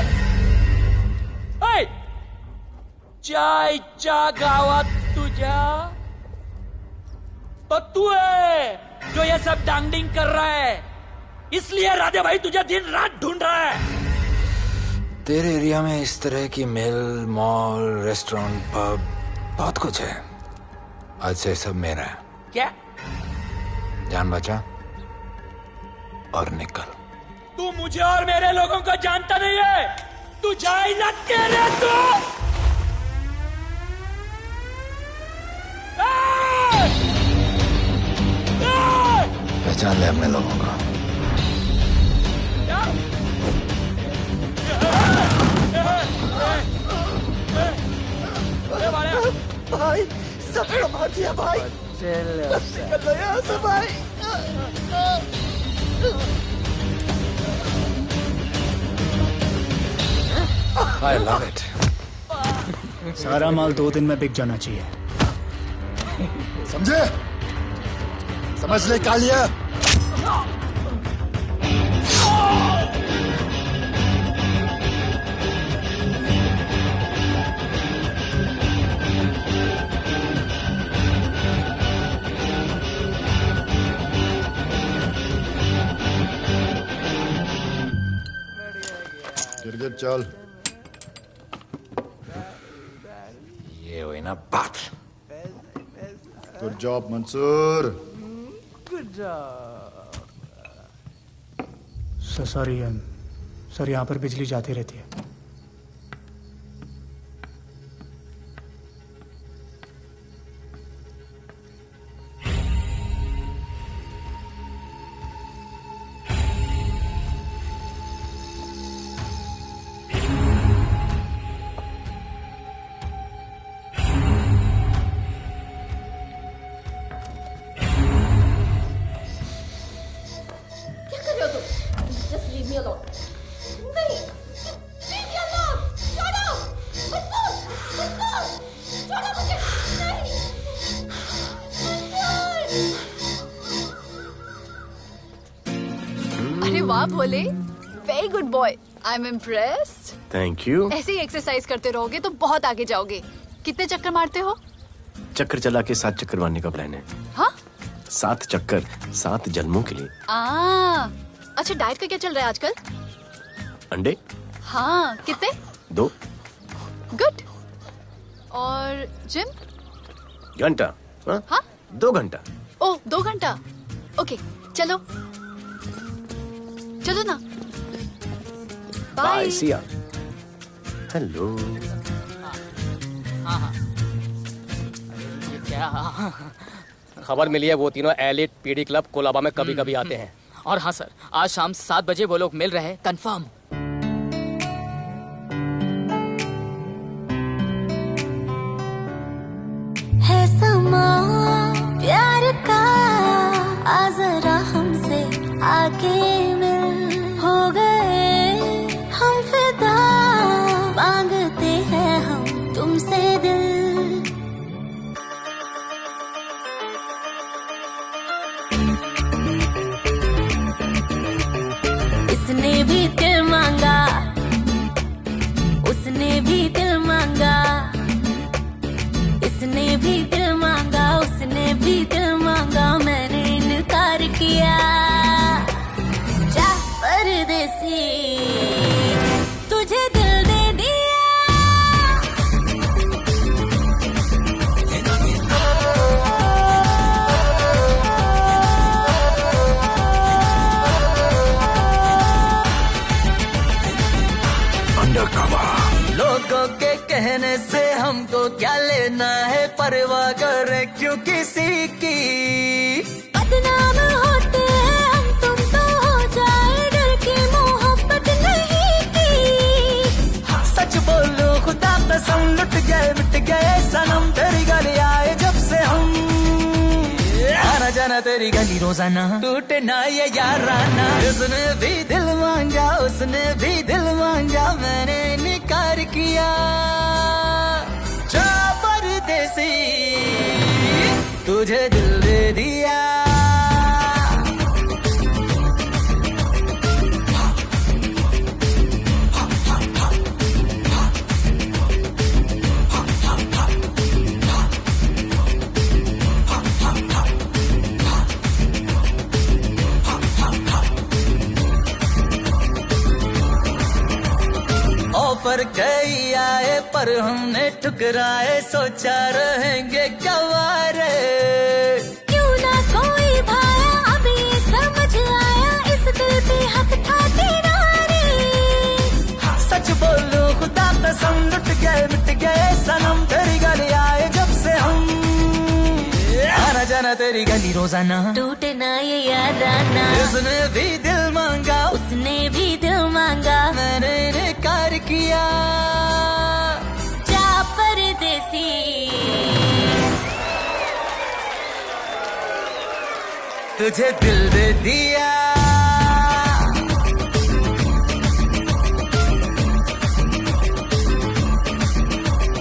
चायच्या गावात तुझ्या तो तू है जो ये सब डांगडिंग कर रहा है, इसलिए राधे भाई तुझे दिन रात ढूंढ रहा है। तेरे एरिया में इस तरह की मिल, मॉल, रेस्टोरेंट, पब बहुत कुछ है। आज से सब मेरा है। क्या? जान बचा और निकल। तू मुझे और मेरे लोगों को जानता नहीं है। तू जाए ना तेरे तू। पहचान ले अपने लोगों को। भाई सबको मार दिया भाई। निकल यहाँ से भाई। I love it. सारा माल 2 दिन में बिक जाना चाहिए। समझे? समझ ले कालिया। गिरगिट चल। ये हुई ना बात। Good job Mansoor. Good job. Sorry sir, यहाँ पर बिजली जाती रहती है। अरे वाह Bhole, very good boy. I am impressed. Thank you. ऐसे ही एक्सरसाइज करते रहोगे तो बहुत आगे जाओगे। कितने चक्कर मारते हो? चक्कर चला के 7 चक्कर मारने का प्लान है। हाँ? 7 चक्कर 7 जन्मों के लिए। अच्छा, डाइट का क्या चल रहा है आजकल? अंडे? हाँ, कितने? 2। गुड। और जिम? घंटा। हाँ? 2 घंटा। ओह, 2 घंटा। ओके, चलो चलो ना। बाय, सी या। हेलो। क्या खबर मिली है? वो तीनों एलिट पीडी क्लब कोलाबा में कभी कभी आते हैं। और हाँ सर, आज शाम 7 बजे वो लोग मिल रहे हैं, कंफर्म। है समा प्यार का, आ जरा हमसे आके मिल। हो गए हम फिदा, मांगते हैं हम तुमसे दिल। इसने भी दिल मांगा, उसने भी दिल मांगा, इसने भी दिल मांगा, उसने भी दिल मांगा, मैंने इनकार किया। जा परदेसी, तुझे दिल दे दिया। लोगों के कहने से हमको क्या लेना है, परवाह करे क्यों किसी की। बदनाम होते हैं हम, तुम तो हो जाए, डर की मोहब्बत नहीं की। हाँ, सच बोलो खुदा कसम, लुट गए मिट गए सनम, तेरी गली आए जब से हम। आना जाना तेरी तेरी गली रोजाना, टूटे ना ये याराना। उसने भी दिल मांगा, उसने भी दिल मांगा, मैंने इनकार किया। जा परदेसी, तुझे दिल दे दिया। ऑफर कई आए पर हमने ठुकराए, सोचा रहेंगे क्या वारे। क्यों ना कोई भाया, अब ये समझ आया, इस दिल पे हक था तेरा रे। सच बोलो खुदा कसम, लुट गए मिट गए सनम, तेरी गली आए जब से हम। आना जाना तेरी गली रोजाना, टूटे ना ये याराना। उसने भी दिल मांगा, उसने भी दिल मांगा, मैंने इनकार किया। जा परदेसी, तुझे दिल दे दिया।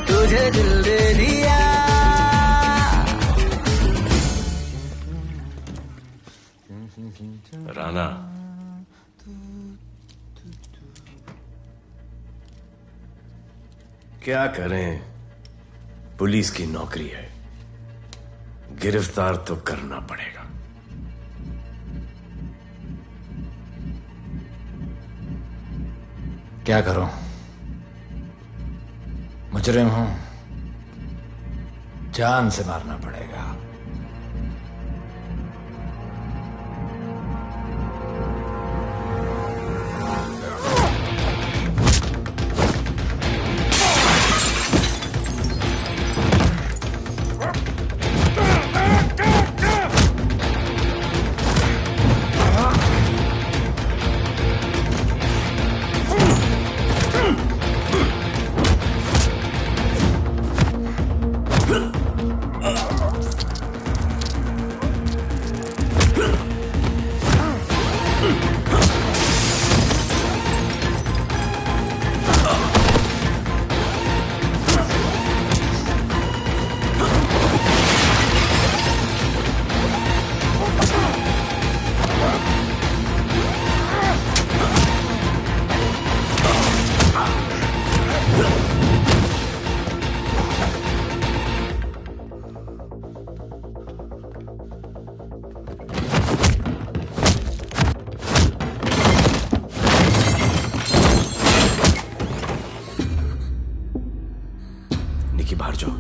तुझे दिल दे दिया। राना, क्या करें, पुलिस की नौकरी है, गिरफ्तार तो करना पड़ेगा। क्या करूं, मुजरिम हूं, जान से मारना पड़ेगा। निकी बाहर जाओ।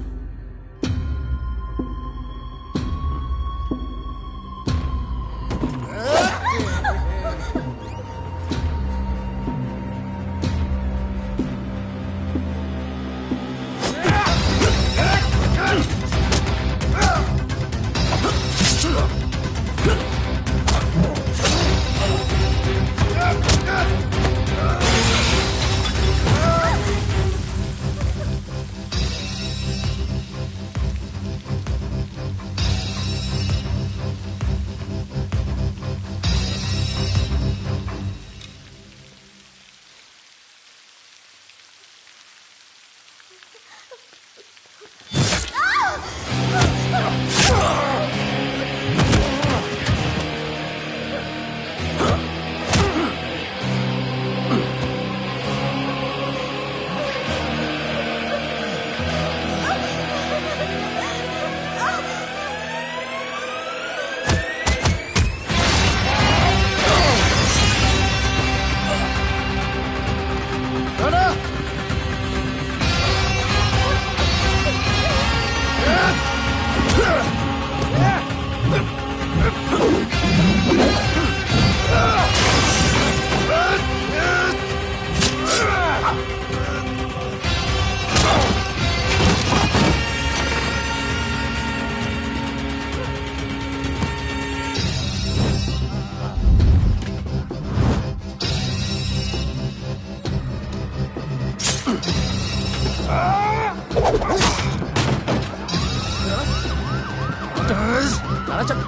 चल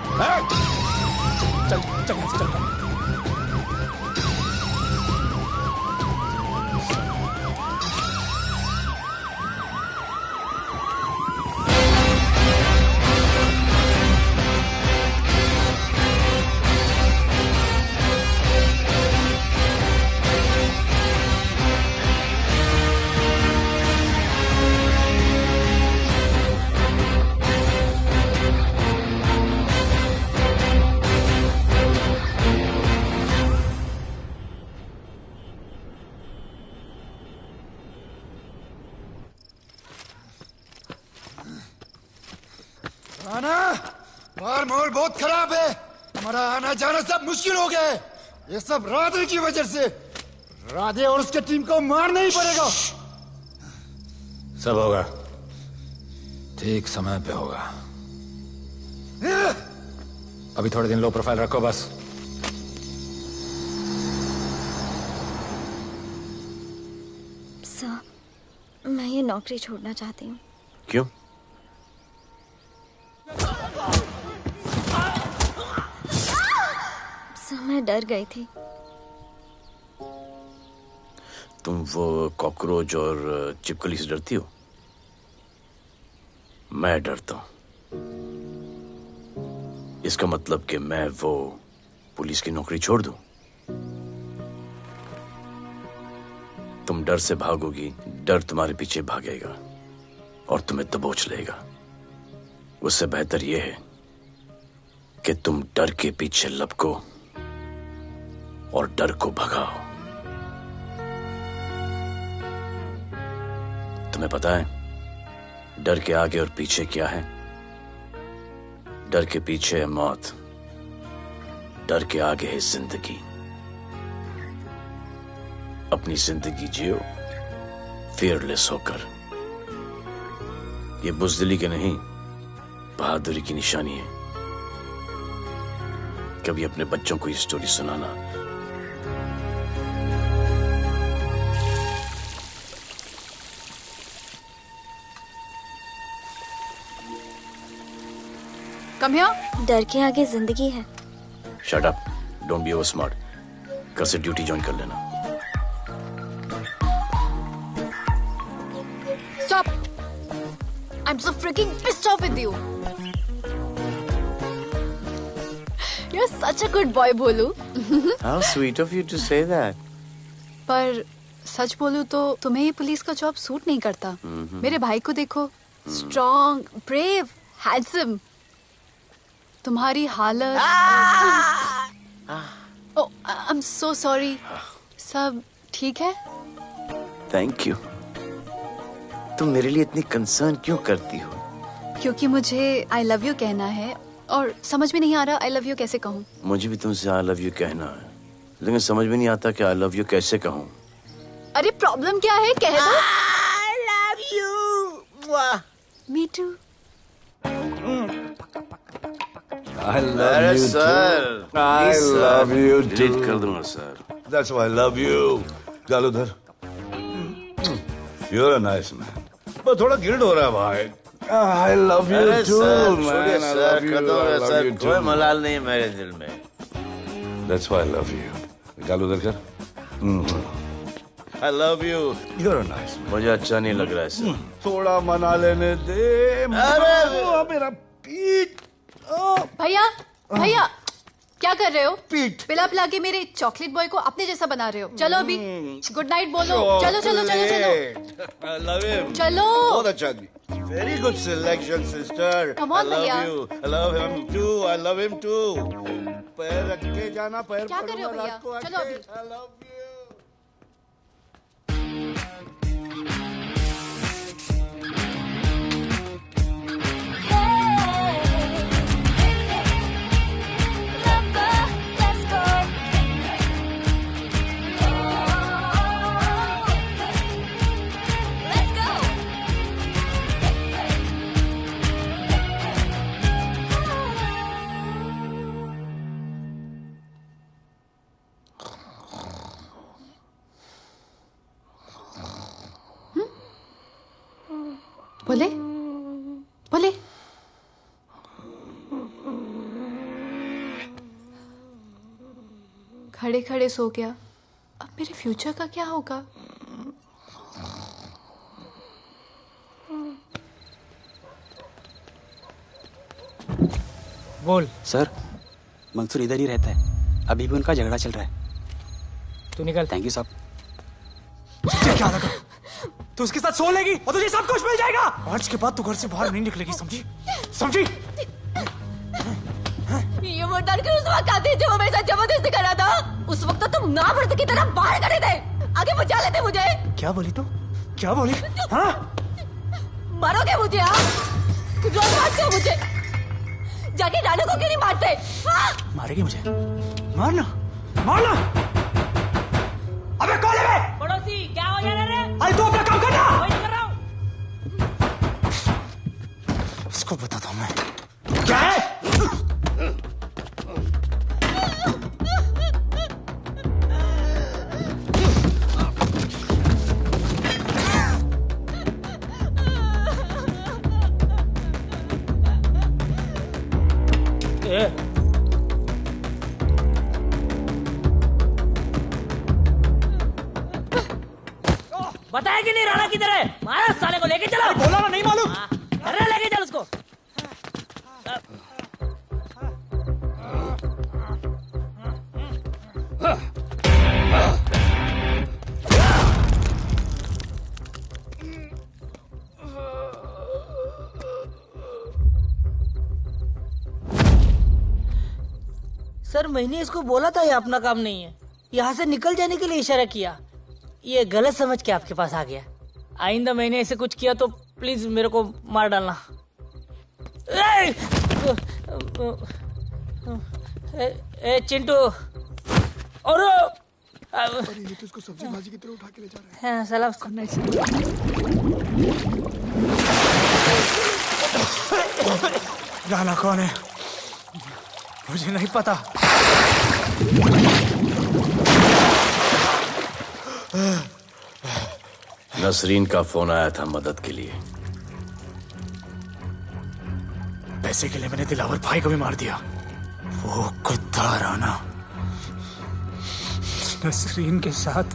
चल चल यहाँ से चल। आना बाहर माहौल बहुत खराब है। हमारा आना जाना सब मुश्किल हो गया है। ये सब राधे की वजह से। राधे और उसके टीम को मारना ही पड़ेगा। सब होगा, ठीक समय पे होगा। अभी थोड़े दिन लो प्रोफाइल रखो बस। सर, मैं ये नौकरी छोड़ना चाहती हूँ। क्यों? सर, मैं डर गई थी। तुम वो कॉकरोच और चिपकली से डरती हो? मैं डरता हूं। इसका मतलब कि मैं वो पुलिस की नौकरी छोड़ दूं? तुम डर से भागोगी, डर तुम्हारे पीछे भागेगा और तुम्हें दबोच लेगा। उससे बेहतर यह है कि तुम डर के पीछे लपको और डर को भगाओ। तुम्हें पता है डर के आगे और पीछे क्या है? डर के पीछे है मौत, डर के आगे है जिंदगी। अपनी जिंदगी जियो फियरलेस होकर। ये बुज़दिली के नहीं, बहादुरी की निशानी है। कभी अपने बच्चों को ये स्टोरी सुनाना। Come here. डर के आगे जिंदगी है। Shut up, don't be over smart. कल से ड्यूटी ज्वाइन कर लेना। Stop! I'm so freaking pissed off with you. You're such a good boy, बोलू। How sweet of you to say that. पर सच बोलूं तो तुम्हें ये पुलिस का जॉब सूट नहीं करता। मेरे भाई को देखो, स्ट्रॉन्ग, ब्रेव, हैंडसम। तुम्हारी हालत। ओह, आई एम सो सॉरी। सब ठीक है? Thank you. तुम मेरे लिए इतनी कंसर्न क्यों करती हो? क्योंकि मुझे आई लव यू कहना है और समझ में नहीं आ रहा आई लव यू कैसे कहूँ। मुझे भी तुमसे आई लव यू कहना है, लेकिन समझ में नहीं आता कि आई लव यू कैसे कहूँ। अरे प्रॉब्लम क्या है, कह दो। I love you. Me too. I love अरे you sir, too. I please, sir. love you Delete too. कर दूंगा sir. That's why I love you. चल उधर। You're a nice man. बस थोड़ा गिल्ड हो रहा है भाई। I love you अरे too, सर, man. छोड़िए I sir, love you. Kadam I है love सर, you कोई too. मलाल नहीं है मेरे दिल में। That's why I love you. निकाल उधर कर। I love you. You're a nice man. मुझे अच्छा नहीं लग रहा है सर। थोड़ा मना लेने दे। अरे मेरा पीठ। भैया, भैया, क्या कर रहे हो? पिला पिला के मेरे चॉकलेट बॉय को अपने जैसा बना रहे हो। चलो अभी गुड नाइट बोलो। चलो चलो चलो चलो। I love him. चलो। बहुत अच्छा आदमी। Very good selection, sister. Come on, I love भैया। you. I love him too. I love him too. पैर रख के जाना, पैर क्या कर रहे हो पकड़ना, भैया? रात को चलो आके। अभी। I love you. बोले बोले। खड़े खड़े सो गया। अब मेरे फ्यूचर का क्या होगा? बोल। सर, मंसूर इधर ही रहता है, अभी भी उनका झगड़ा चल रहा है। तू निकल। थैंक यू साहब। क्या लगा? तू उसके साथ सो लेगी और तुझे सब कुछ मिल जाएगा। आज के बाद तू घर से बाहर नहीं निकलेगी, समझी? समझी? ये वो डर के उस वक्त आते जो वो मेरे साथ जबरदस्ती कर रहा था, उस वक्त तो तुम ना मर्द की तरह बाहर खड़े थे, आगे बचा लेते मुझे। क्या बोली तू? क्या बोली? हाँ? मारोगे मुझे? रोज मारते हो मुझे, जाके रानू को क्यों नहीं मारते? हाँ? मारेगी मुझे? मारना, मारना। अबे कौन है बे? पड़ोसी, क्या हो जा रहा है? अरे तू अपना काम करना। वही कर रहा हूँ। इसको बताता हूँ मैं। क्या है? बताया कि नहीं राणा किधर है? मारा साले को, लेके चलो। बोला ना, नहीं मालूम। अरे लेके चल उसको। सर, मैंने इसको बोला था ये अपना काम नहीं है, यहाँ से निकल जाने के लिए इशारा किया, ये गलत समझ के आपके पास आ गया। आइंदा मैंने ऐसे कुछ किया तो प्लीज मेरे को मार डालना। ए चिंटू, और ये तो इसको सब्जी भाजी की तरह उठा के ले जा रहा है। हाँ, सलाम। राणा कौन है मुझे नहीं पता। नसरीन का फोन आया था मदद के लिए। पैसे के लिए मैंने दिलावर भाई को भी मार दिया। वो कुत्ता राणा नसरीन के साथ,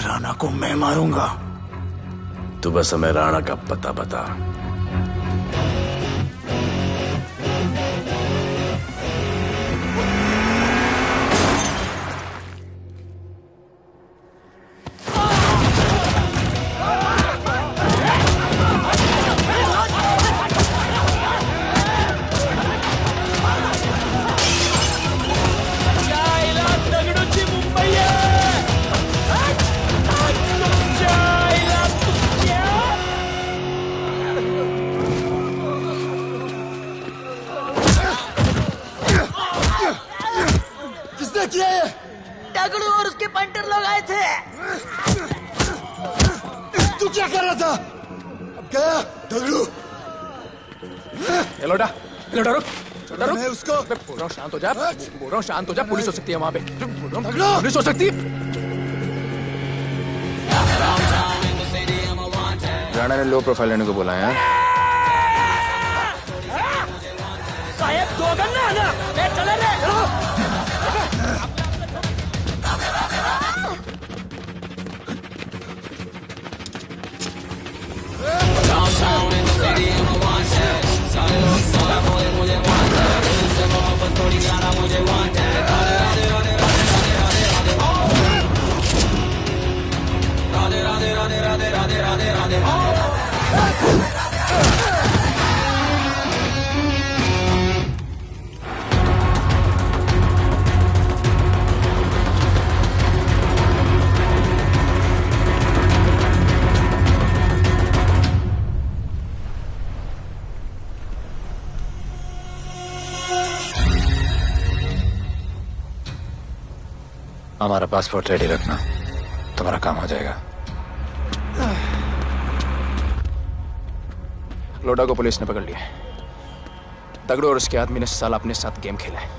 राणा को मैं मारूंगा। तू बस हमें राणा का पता बता। डगड़ू और उसके पंटर लोग आए थे। तू क्या कर रहा था? अब गया डगड़ू। लोटा, लोटा रुक, लोटा रुक। मैं उसको बोल रहा हूँ शांत हो जा, बोल रहा हूँ शांत हो जा। पुलिस हो सकती है वहाँ पे, पुलिस हो सकती है। राणा ने लो प्रोफाइल लेने को बोला है। साहब दो गन्ना है ना, ले चले रे। Downtown in the city, I'm a wanted. सारे लोग सारा बोले मुझे wanted. दिल से मोहब्बत थोड़ी ज्यादा मुझे wanted. राधे राधे राधे राधे राधे राधे राधे राधे राधे राधे राधे राधे राधे राधे। हमारा पासपोर्ट रेडी रखना, तुम्हारा काम हो जाएगा। लोडा को पुलिस ने पकड़ लिया। तगड़ू और उसके आदमी ने साला अपने साथ गेम खेला है,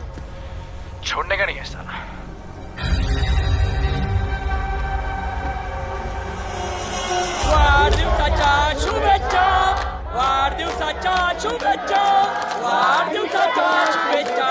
छोड़ने का नहीं है साला। वाढदिवसाच्या शुभेच्छा, वाढदिवसाच्या शुभेच्छा, वाढदिवसाच्या शुभेच्छा।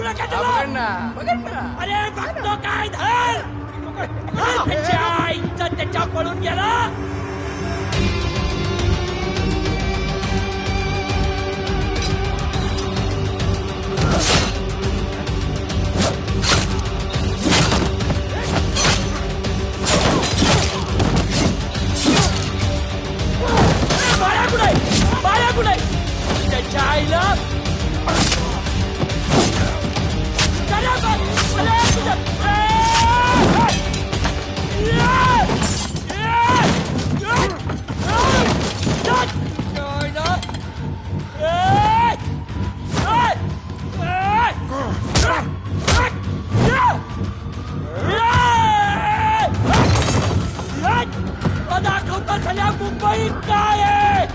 लेके चलो। अरे वक्त तो का इधर त्याच्या पळून गेला। बाया कुठे त्याच्या आईला दाखवता सगळ्या मुंबई काय आहे।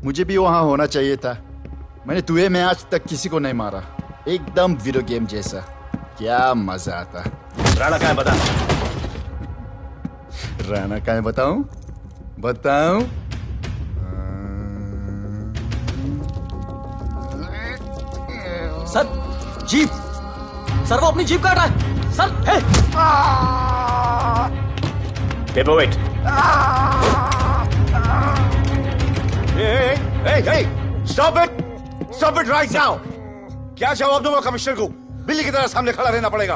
मुझे भी वहां होना चाहिए था। मैंने तुए में आज तक किसी को नहीं मारा। एकदम वीडियो गेम जैसा। क्या मजा आता। राणा कहाँ है बता। राणा कहाँ है बताऊं? बताऊं? सर जीप, सर वो अपनी जीप काट रहा है sir. Hey paperweight. Hey, stop it right now! क्या जवाब दूंगा कमिश्नर को? बिल्ली की तरह सामने खड़ा रहना पड़ेगा।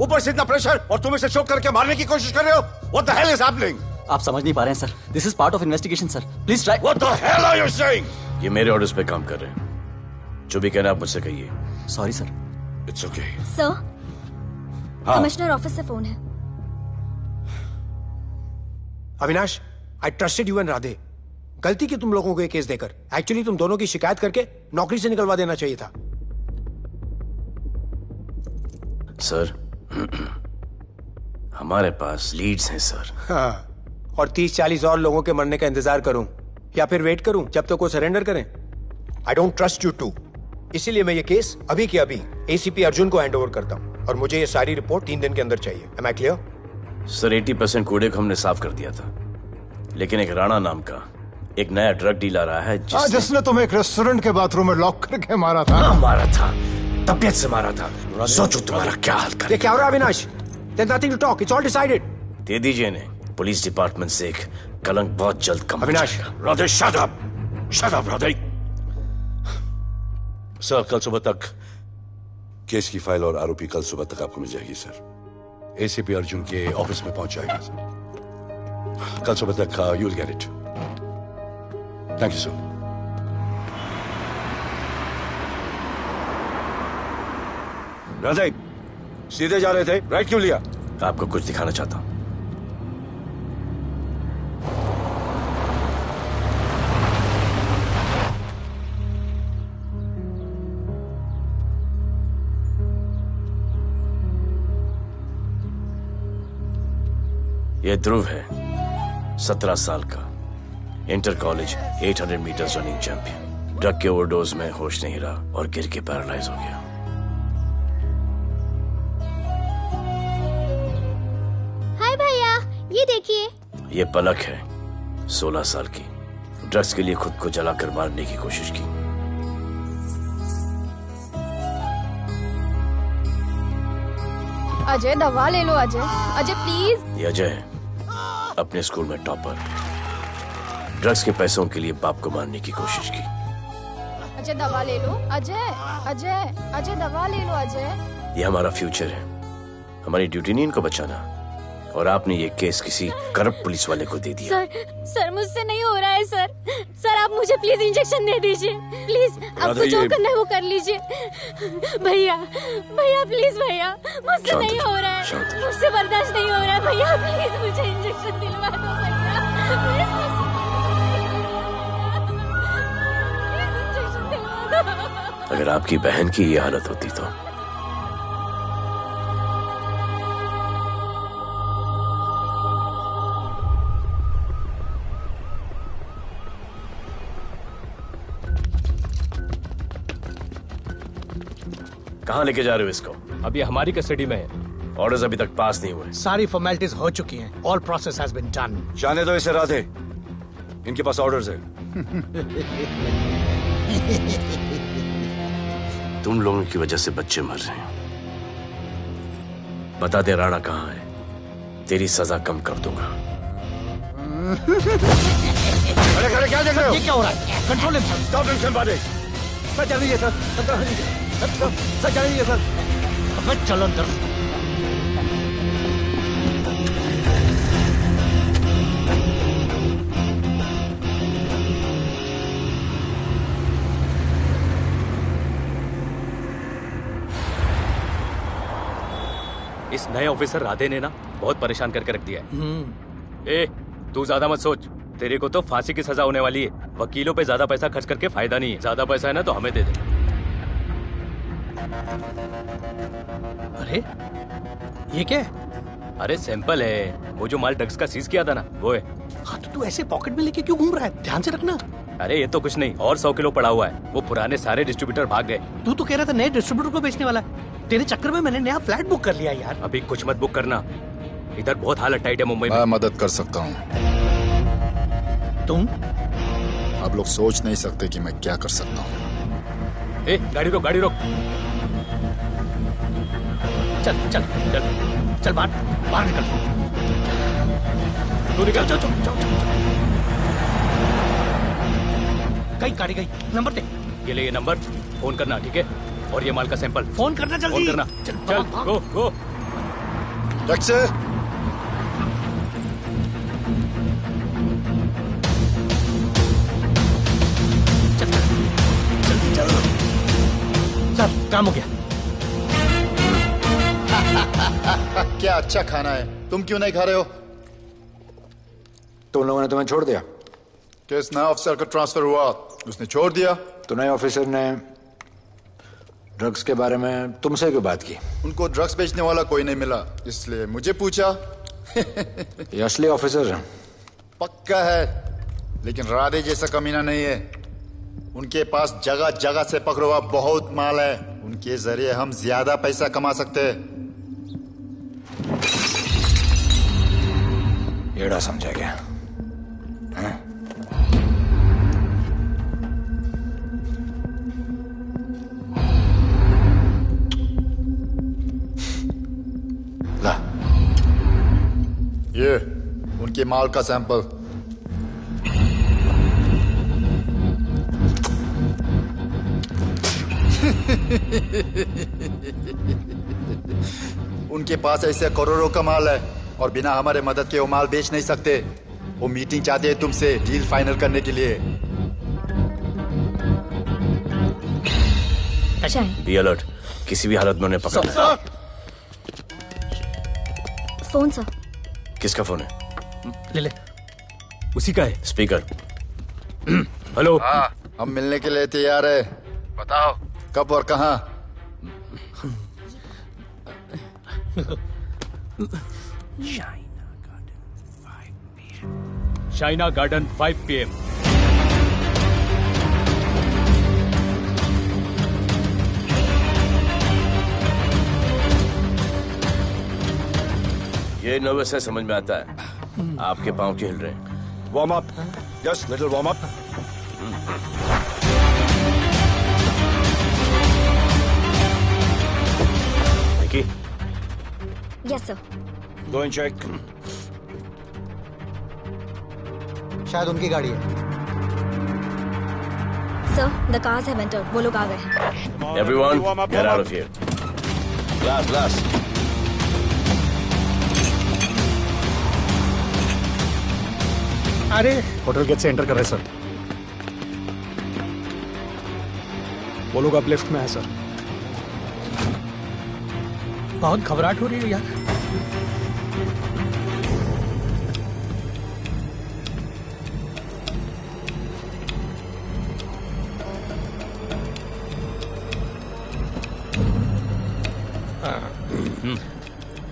ऊपर से इतना प्रेशर और तुम इसे चोक करके मारने की कोशिश कर रहे हो। What the hell is happening? आप समझ नहीं पा रहे हैं sir. This is part of investigation sir. Please try. What the hell are you saying? ये मेरे ऑर्डर्स पे काम कर रहे हैं। जो भी कहना आप मुझसे कहिए। Sorry sir. It's okay. Sir, हाँ। कमिश्नर ऑफिस से फोन है। Avinash, I trusted you and Radhe. गलती की तुम लोगों को ये केस देकर। एक्चुअली तुम दोनों की शिकायत करके नौकरी से निकलवा देना चाहिए था। सर, हमारे पास लीड्स हैं सर। हाँ, और 30-40 और लोगों के मरने का इंतजार करूं या फिर वेट करूं जब तक वो सरेंडर करें? I don't trust you too. इसीलिए मैं ये केस अभी के अभी एसीपी अर्जुन को हैंड ओवर करता हूं और मुझे ये सारी रिपोर्ट 3 दिन के अंदर चाहिए। M I clear? सर 80% कूड़े को हमने साफ कर दिया था, लेकिन एक राणा नाम का एक नया ड्रग डीलर आया है जिसने तुम्हें एक रेस्टोरेंट के बाथरूम में लॉक करके मारा था। हाँ, मारा था, तबीयत से मारा था। सोचो तुम्हारा क्या हाल करे। ये क्या हो रहा है Avinash? There's nothing to talk. It's all decided. दे दीजिए इन्हें। पुलिस डिपार्टमेंट से एक कलंक बहुत जल्द कम हो अविनाश, जाएगा। Radhe shut up! Shut up, Radhe. Sir, कल सुबह तक केस की फाइल और आरोपी कल सुबह तक आपको मिल जाएगी सर। एसीपी अर्जुन के ऑफिस में पहुंच जाएगा सर। कल सुबह तक you will get it. Thank you sir. Radhe, सीधे जा रहे थे, राइट क्यों लिया? आपको कुछ दिखाना चाहता हूं। ये ध्रुव है, 17 साल का, inter college 800 meters running champion. Drug के ओवरडोज में होश नहीं रहा और गिर के पैरालाइज हो गया। हाय भैया, ये देखिए। ये पलक है, 16 साल की, ड्रग्स के लिए खुद को जलाकर मारने की कोशिश की। अजय दवा ले लो। अजय, अजय प्लीज। ये अजय है, अपने स्कूल में टॉपर। ड्रग्स के पैसों के लिए बाप को मारने की कोशिश की। अजय दवा ले लो। अजय, अजय, अजय दवा ले लो। अजय ये हमारा फ्यूचर है, हमारी ड्यूटी नहीं इनको बचाना। और आपने ये केस किसी करप्ट पुलिस वाले को दे दिया। सर मुझसे नहीं हो रहा है सर। सर आप मुझे प्लीज इंजेक्शन दे दीजिए प्लीज। आपको जो करना है वो कर लीजिए। भैया भैया प्लीज भैया, मुझसे नहीं हो रहा है, मुझसे बर्दाश्त नहीं हो रहा है भैया, प्लीज मुझे इंजेक्शन दिलवा दो भैया, इंजेक्शन दिलवा दो। अगर आपकी बहन की ये हालत होती तो कहाँ लेके जा रहे हो इसको? अभी हमारी कस्टडी में है। ऑर्डर्स अभी तक पास नहीं हुए। सारी फॉर्मेलिटीज हो चुकी हैं। All process has been done. जाने दो इसे राधे, इनके पास ऑर्डर्स है। तुम लोगों की वजह से बच्चे मर रहे हैं। बता दे राणा कहाँ है, तेरी सजा कम कर दूंगा। अरे अरे क्या देख रहे हो? ये क्या हो रहा है? Control himself. स्टॉप हिम बादे। सर चल लीजिए सर, सर चल लीजिए सर। अब चलो अंदर। इस नए ऑफिसर राधे ने ना बहुत परेशान करके रख दिया है। ए, तू ज्यादा मत सोच, तेरे को तो फांसी की सजा होने वाली है। वकीलों पे ज्यादा पैसा खर्च करके फायदा नहीं है। ज्यादा पैसा है ना तो हमें दे दे। अरे ये क्या है? अरे सैंपल है, वो जो माल ड्रग्स का सीज किया था ना वो है। हाँ तो तू ऐसे पॉकेट में लेके क्यों घूम रहा है? ध्यान से रखना। अरे ये तो कुछ नहीं, और 100 किलो पड़ा हुआ है। वो पुराने सारे डिस्ट्रीब्यूटर भाग गए। तू तो कह रहा था नए डिस्ट्रीब्यूटर को बेचने वाला है। तेरे चक्कर में मैंने नया फ्लैट बुक कर लिया यार। अभी कुछ मत बुक करना, इधर बहुत हालत टाइट है मुंबई में। मैं मदद कर सकता हूँ। तुम? आप लोग सोच नहीं सकते कि मैं क्या कर सकता हूँ। ए, गाड़ी रोक, गाड़ी रोक। चल चल चल चल बाहर निकल। तू निकल। चल चल चल कहीं गाड़ी गई। नंबर दे। ये ले, ये नंबर फोन करना, ठीक है? और ये माल का सैंपल फोन करना जल्दी। फोन करना। चल गो गो। टैक्सी। सर काम हो गया। क्या अच्छा खाना है, तुम क्यों नहीं खा रहे हो? तुम लोगों ने तुम्हें छोड़ दिया? किस नए ऑफिसर का ट्रांसफर हुआ उसने छोड़ दिया? तो नए ऑफिसर ने ड्रग्स के बारे में तुमसे क्यों बात की? उनको ड्रग्स बेचने वाला कोई नहीं मिला, इसलिए मुझे पूछा। ये असली ऑफिसर है? पक्का है, लेकिन राधे जैसा कमीना नहीं है। उनके पास जगह जगह से पकड़ा हुआ बहुत माल है, उनके जरिए हम ज्यादा पैसा कमा सकते हैं। एड़ा समझा क्या? हाँ? ला, ये उनके माल का सैंपल। उनके पास ऐसे करोड़ों का माल है और बिना हमारे मदद के वो माल बेच नहीं सकते। वो मीटिंग चाहते हैं तुमसे डील फाइनल करने के लिए। बी अलर्ट, किसी भी हालत में उन्हें पकड़ना है। Phone sir. किसका फोन है? ले ले। उसी का है। स्पीकर। हेलो। हाँ, हम मिलने के लिए तैयार है। बताओ कब और कहाँ? Shaina garden 5 PM। ये नर्वस है, समझ में आता है। आपके पांव क्यों हिल रहे हैं? Warm up, just little warm up. Yes sir. Go and check. शायद उनकी गाड़ी है। Sir the cars have entered. वो लोग आ गए हैं। Everyone, get out of here. Glass glass. अरे होटल गेट से एंटर कर रहे सर। वो लोग अब लिफ्ट में है सर। बहुत घबराहट हो रही है यार।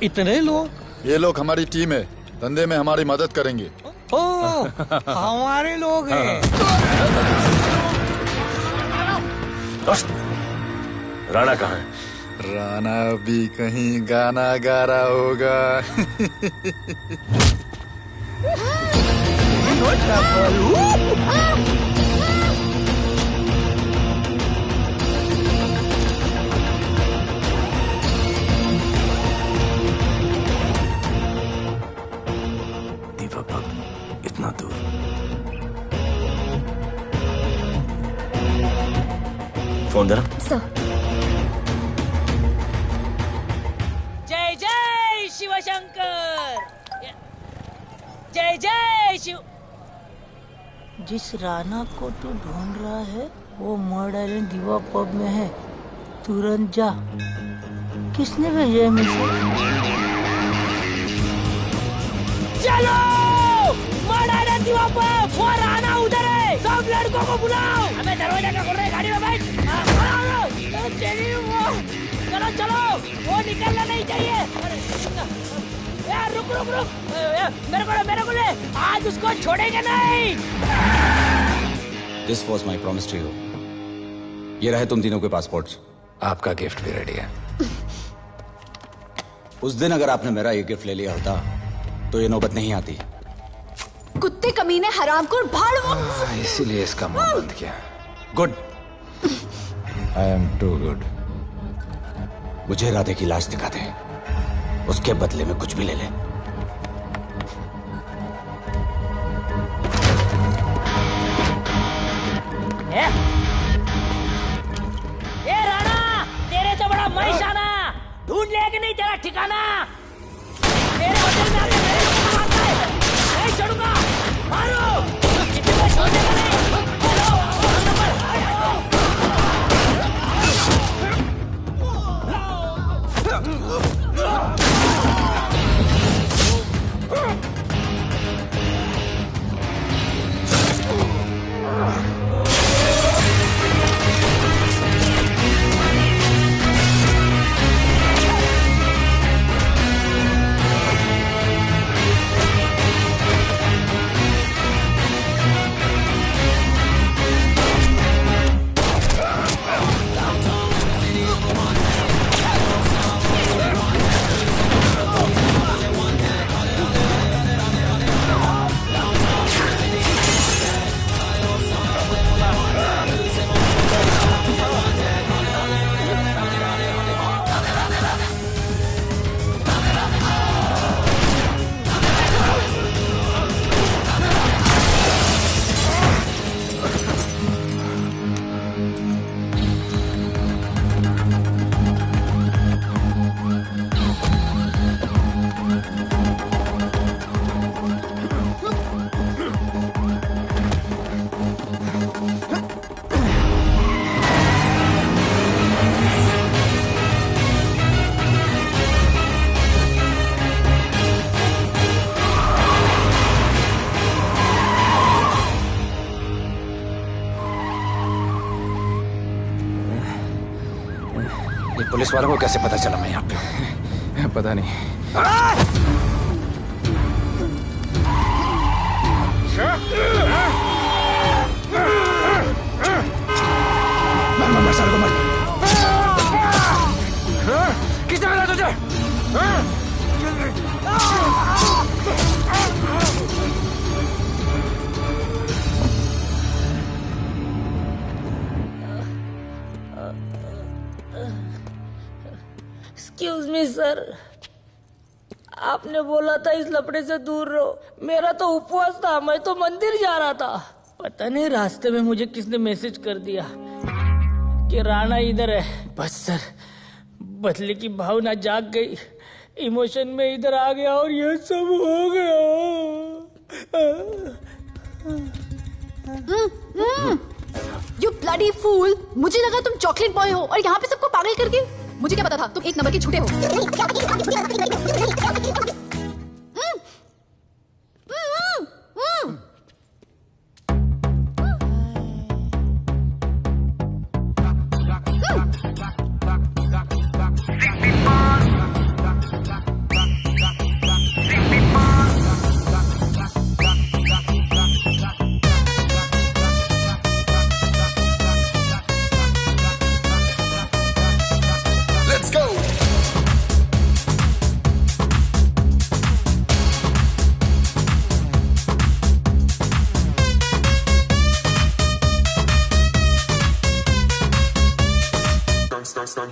इतने लोग? ये लोग हमारी टीम है, धंधे में हमारी मदद करेंगे। ओह, हमारे लोग हैं। राणा कहाँ है? राणा भी कहीं गाना गा रहा होगा। इतना दूर। फोन देना। सर। जय जय शिव शंकर, जय जय शिव। जिस राणा को तू ढूंढ रहा है वो मर्डर आइलैंड दीवा पब में है, तुरंत जा। किसने भेजा है मैसेज? चलो मर्डर दीवा पब, वो राणा उधर है, सब लड़कों को बुलाओ। हमें दरवाजा क्या खोल रहे, गाड़ी में बैठ। चलो चलो, वो निकलना नहीं चाहिए। यार रुक रुक रुक, मेरे को ले, आज उसको छोड़ेंगे नहीं। This was my promise to you. ये रहे तुम तीनों के पासपोर्ट्स। आपका गिफ्ट भी रेडी है। उस दिन अगर आपने मेरा ये गिफ्ट ले लिया होता तो ये नौबत नहीं आती। कुत्ते कमीने हरामखोर भाड़। इसीलिए इसका मुंह बंद किया। Good. I am too good. मुझे राधे की लाश दिखा दे, उसके बदले में कुछ भी ले ले। ए राणा, तेरे तो बड़ा महिषाना, ढूंढ लिया कि नहीं तेरा ठिकाना? मेरे होटल में आके मेरे को मारता है, नहीं छोड़ूंगा, मारो। किसी को छोड़ने का नहीं। पुलिस वालों को कैसे पता चला मैं यहाँ पे? पता नहीं। मर साले को मर। किसने मिला तुझे? एक्सक्यूज मी सर, आपने बोला था इस लफड़े से दूर रहो। मेरा तो उपवास था, मैं तो मंदिर जा रहा था। पता नहीं रास्ते में मुझे किसने मैसेज कर दिया कि राणा इधर है। बस सर, बदले की भावना जाग गई, इमोशन में इधर आ गया और ये सब हो गया। You bloody fool! मुझे लगा तुम चॉकलेट बॉय हो और यहाँ पे सबको पागल करके। मुझे क्या पता था तुम एक नंबर के झूठे हो।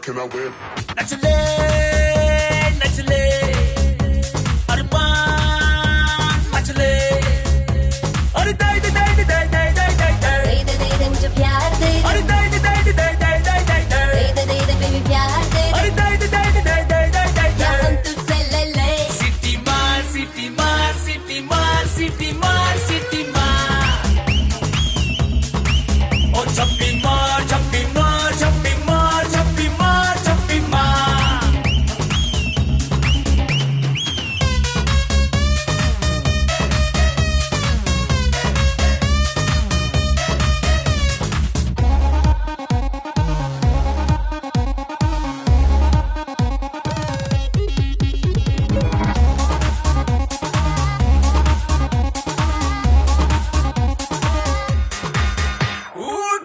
Can I win? नचले नचले अरमान मचले अरे दे दे दे दे दे दे दे दे दे दे मुझे प्यार दे अरे दे दे दे दे दे दे दे दे दे दे बेबी प्यार दे अरे दे दे दे दे दे दे दे क्या हम तुझसे ले ले सिटी मार सिटी मार सिटी मार सिटी मार सिटी मार और छप्पी मार छप्पी मार छप्पी मार छप्पी मार छप्पी मार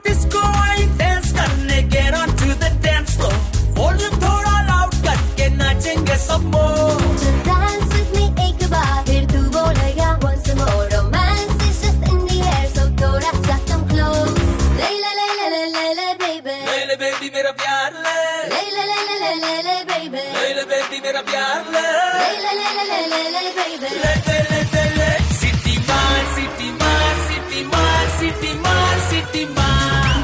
डिस्को आई डांस करने get on to the dance floor volume थोड़ा लाउड करके नाचेंगे सब मोर Dance with me एक बार फिर तू बोलेगा once more romance is just in the air so थोड़ा सा come close ले ले ले ले ले ले ले baby ले ले बेबी मेरा प्यार ले ले ले ले ले ले ले ले baby ले ले बेबी मेरा प्यार ले ले ले ले ले ले ले ले baby ले ले ले ले ले सिटी मार सिटी मार सिटी मार सिटी मार सिटी मार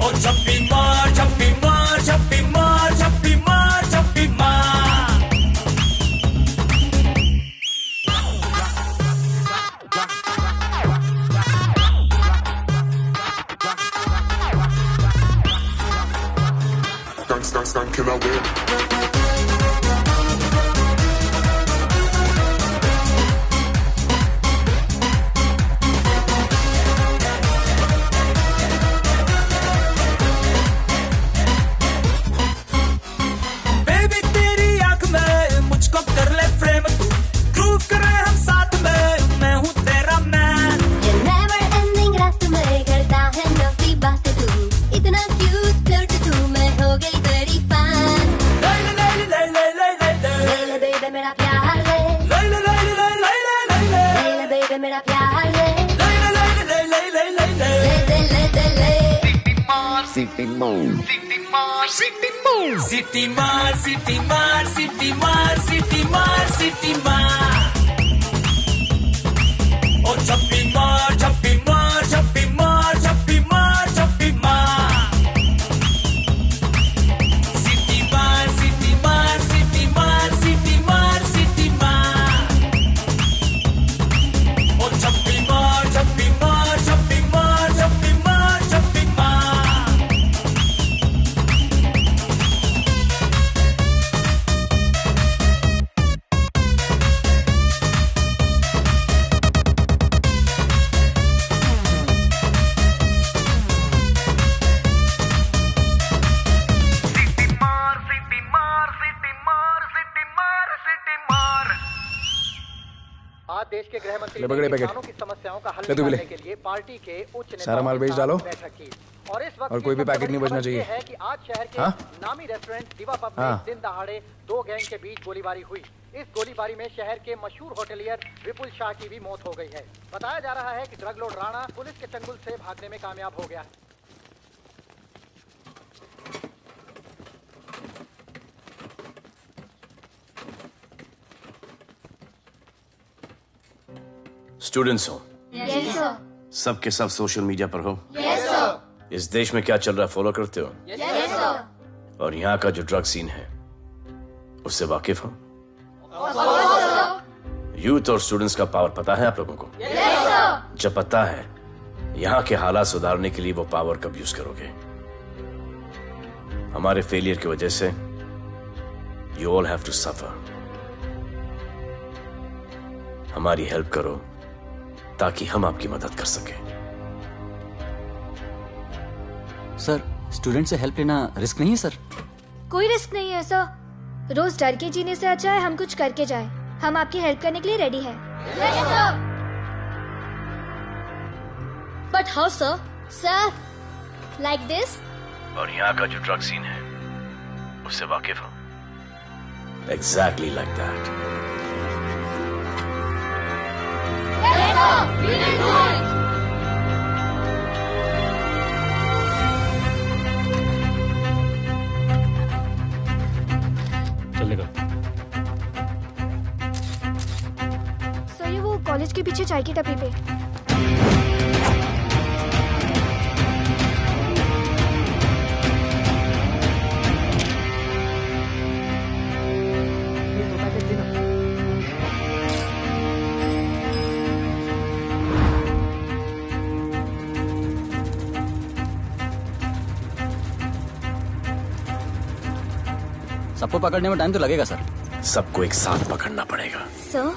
और छप्पी मार छप्पी मार छप्पी मार छप्पी मार छप्पी मार Can I win? बेबी तेरी आंख में मुझको कर ले फ्रेम तू ग्रूव करे हम साथ में मैं हूँ तेरा मैन ये never ending रात में करता है नौकी बात तू इतना cute flirt तू मैं हो गई तेरी fan ले ले ले ले ले ले ले ले ले ले baby मेरा प्यार ले ले ले ले ले ले ले ले ले ले ले baby मेरा प्यार ले ले ले ले ले ले ले ले ले ले ले ले ले सिटी मार सिटी मार सिटी मार सिटी मार सिटी मार सिटी मार सिटी मार और छप्पी मार छप्पी मार छप्पी मार छप्पी मार छप्पी मार सिटी मार सिटी मार सिटी मार सिटी मार सिटी मार और छप्पी मार छप्पी मार छप्पी मार छप्पी मार छप्पी मार आज देश के गृह मंत्री ले पकड़े ने पैकेट। किसानों की समस्याओं का हल ले तू भी ले। निकालने के लिए पार्टी के उच्च नेताओं सारा माल के बेच साथ डालो। बैठक की। और इस वक्त और कोई भी पैकेट नहीं बचना चाहिए। है कि आज शहर के हाँ? नामी रेस्टोरेंट दिवा पब में हाँ। दिन दहाड़े दो गैंग के बीच गोलीबारी हुई। इस गोलीबारी में शहर के मशहूर होटलियर विपुल शाह की भी मौत हो गई है। बताया जा रहा है कि ड्रग लॉर्ड राणा पुलिस के चंगुल से भागने में कामयाब हो गया। स्टूडेंट्स हो Yes sir सब के सब सोशल मीडिया पर हो Yes sir इस देश में क्या चल रहा है फॉलो करते हो Yes sir और यहाँ का जो ड्रग सीन है उससे वाकिफ हो? यूथ और स्टूडेंट्स का पावर पता है आप लोगों को? जब पता है, यहाँ के हालात सुधारने के लिए वो पावर कब यूज करोगे? हमारे फेलियर की वजह से you all have to suffer. हमारी हेल्प करो ताकि हम आपकी मदद कर सकें। सर, स्टूडेंट से हेल्प लेना रिस्क नहीं है सर? कोई रिस्क नहीं है सर। रोज डर के जीने से अच्छा है हम कुछ करके जाए। हम आपकी हेल्प करने के लिए रेडी हैं। But how sir? Sir, like this? और यहाँ का जो ड्रग सीन है उससे वाकिफ हो? Exactly like that. चलेगा। सर, ये वो कॉलेज के पीछे चाय की टपरी पे। सबको पकड़ने में टाइम तो लगेगा सर। सबको एक साथ पकड़ना पड़ेगा। सर,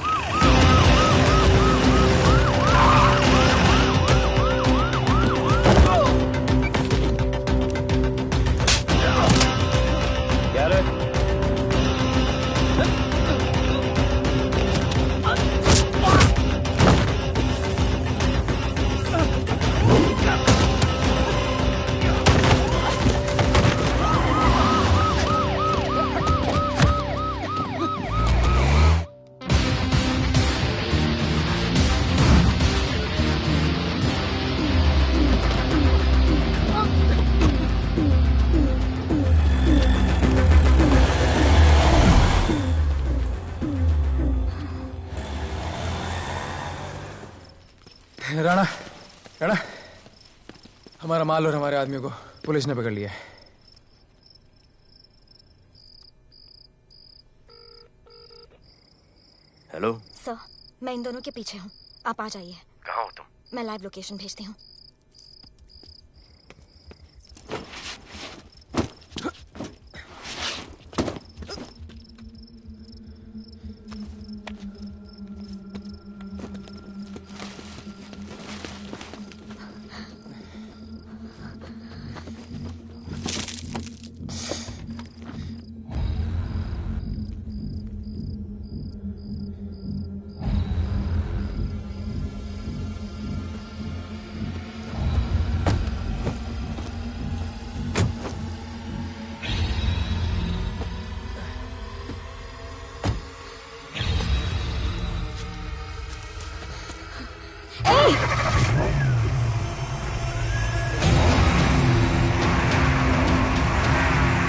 राणा, राणा, हमारा माल और हमारे आदमियों को पुलिस ने पकड़ लिया है। हेलो सर, मैं इन दोनों के पीछे हूँ। आप आ जाइए। कहाँ हो तुम? मैं लाइव लोकेशन भेजती हूँ।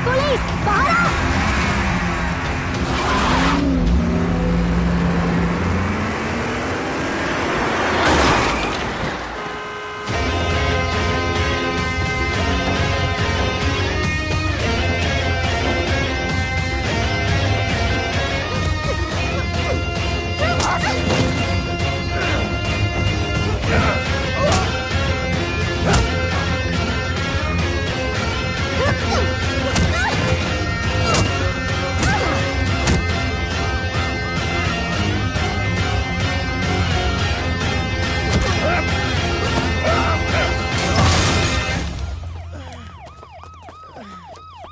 पुलिस, बाहर आओ!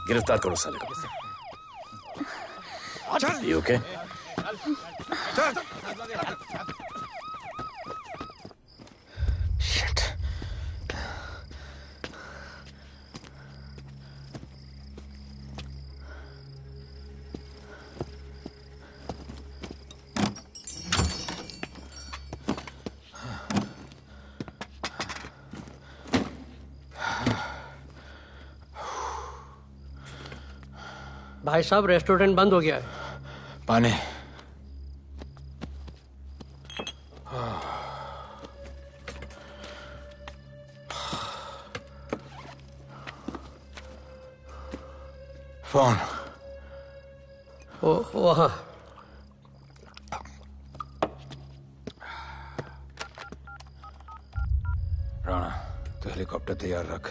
गिरफ्तार करो साले को। You okay? Shit. भाई साहब, रेस्टोरेंट बंद हो गया है। पानी। फोन वहाँ। राणा, तो हेलीकॉप्टर तैयार रख।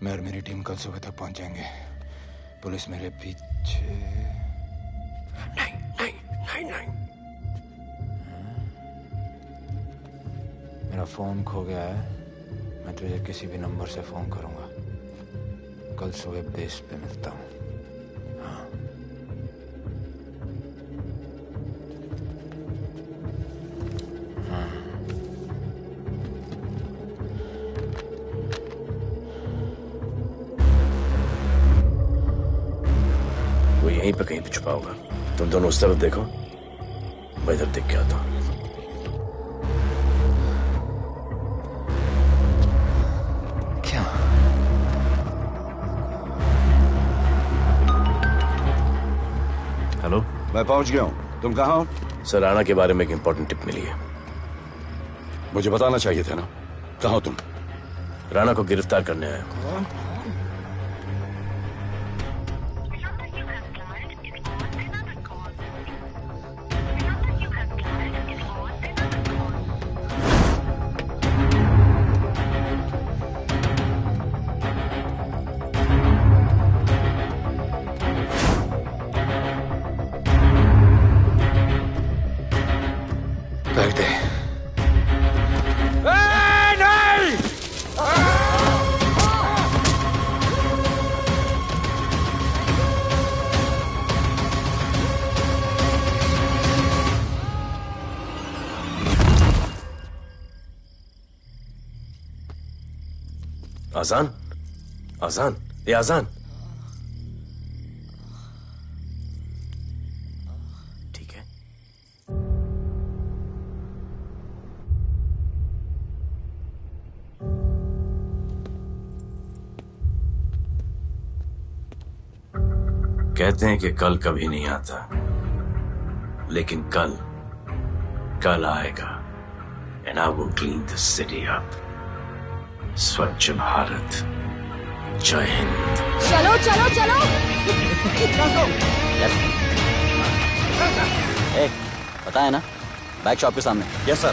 मैं और मेरी टीम कल सुबह तक पहुंच जाएंगे। पुलिस मेरे पीछे नहीं। मेरा फोन खो गया है। मैं तुझे किसी भी नंबर से फोन करूंगा। कल सुबह बेस पे मिलता हूँ। हाँ। वो यहीं पे कहीं पे छुपा होगा। तुम दोनों उस तरफ देखो, मैं इधर देख के आता हूँ। हेलो, मैं पहुंच गया हूं। तुम कहाँ हो? सर, राणा के बारे में एक इंपॉर्टेंट टिप मिली है। मुझे बताना चाहिए था ना। कहाँ हो तुम? राणा को गिरफ्तार करने आया हूं। कर दे। आजान, आजान, ये आजान। ठीक है। कहते हैं कि कल कभी नहीं आता, लेकिन कल आएगा। And I will clean the city up. स्वच्छ भारत। जय हिंद। चलो चलो चलो। पता है ना, बैक शॉप के सामने। Yes sir.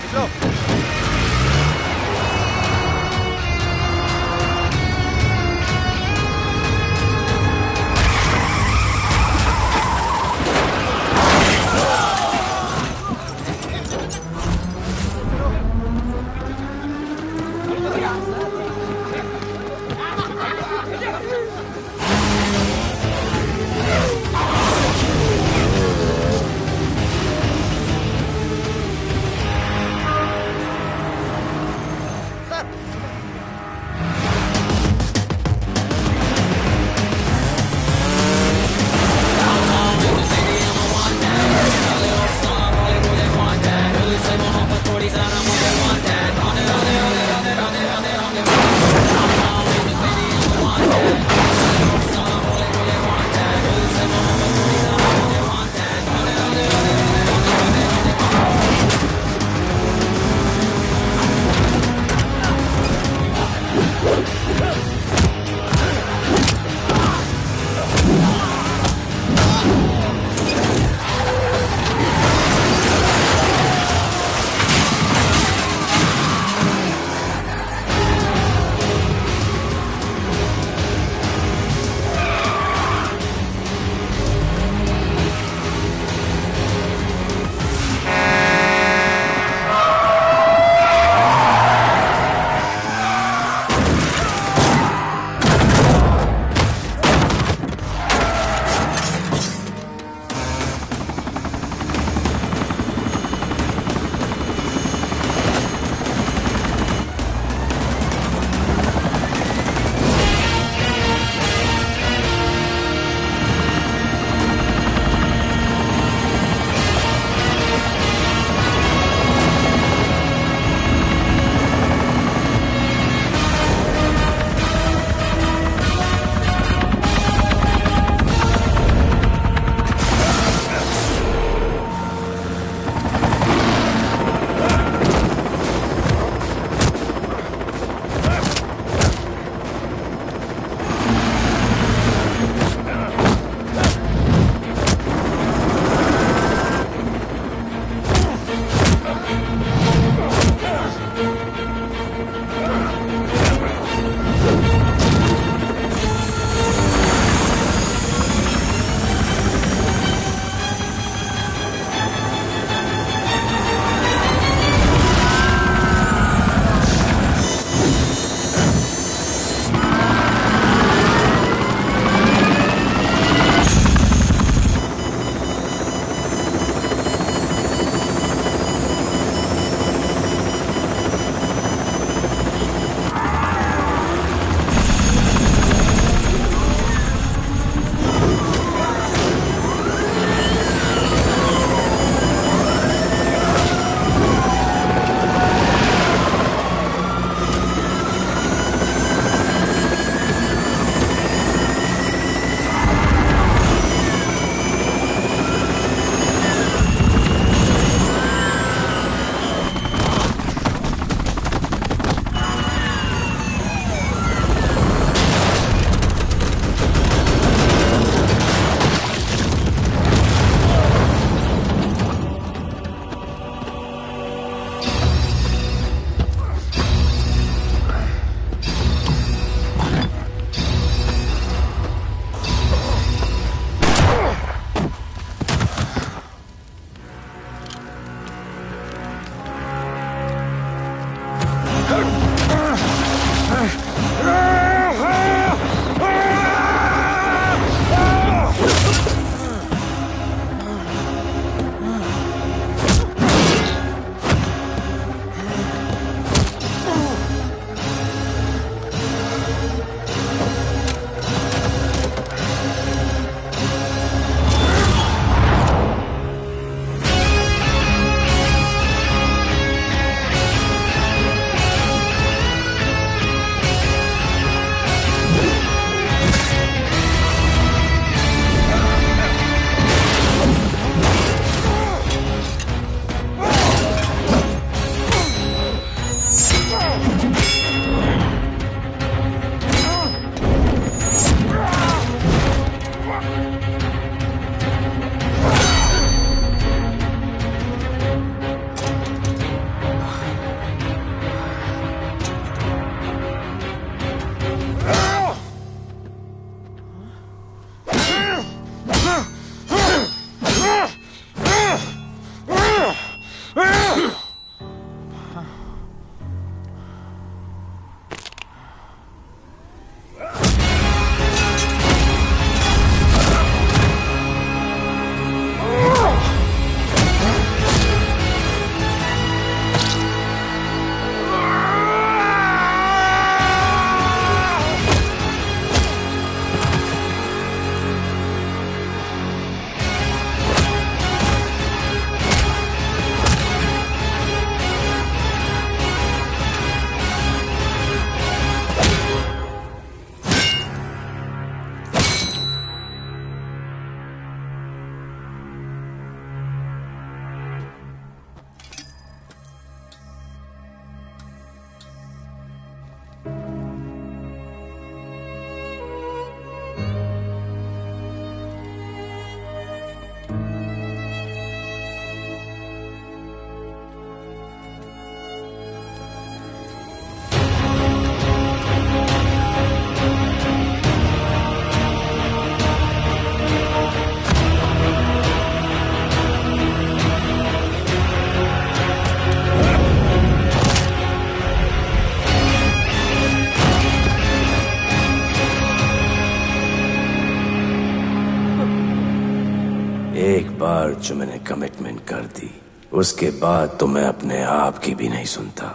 बार जो मैंने कमिटमेंट कर दी, उसके बाद तो मैं अपने आप की भी नहीं सुनता।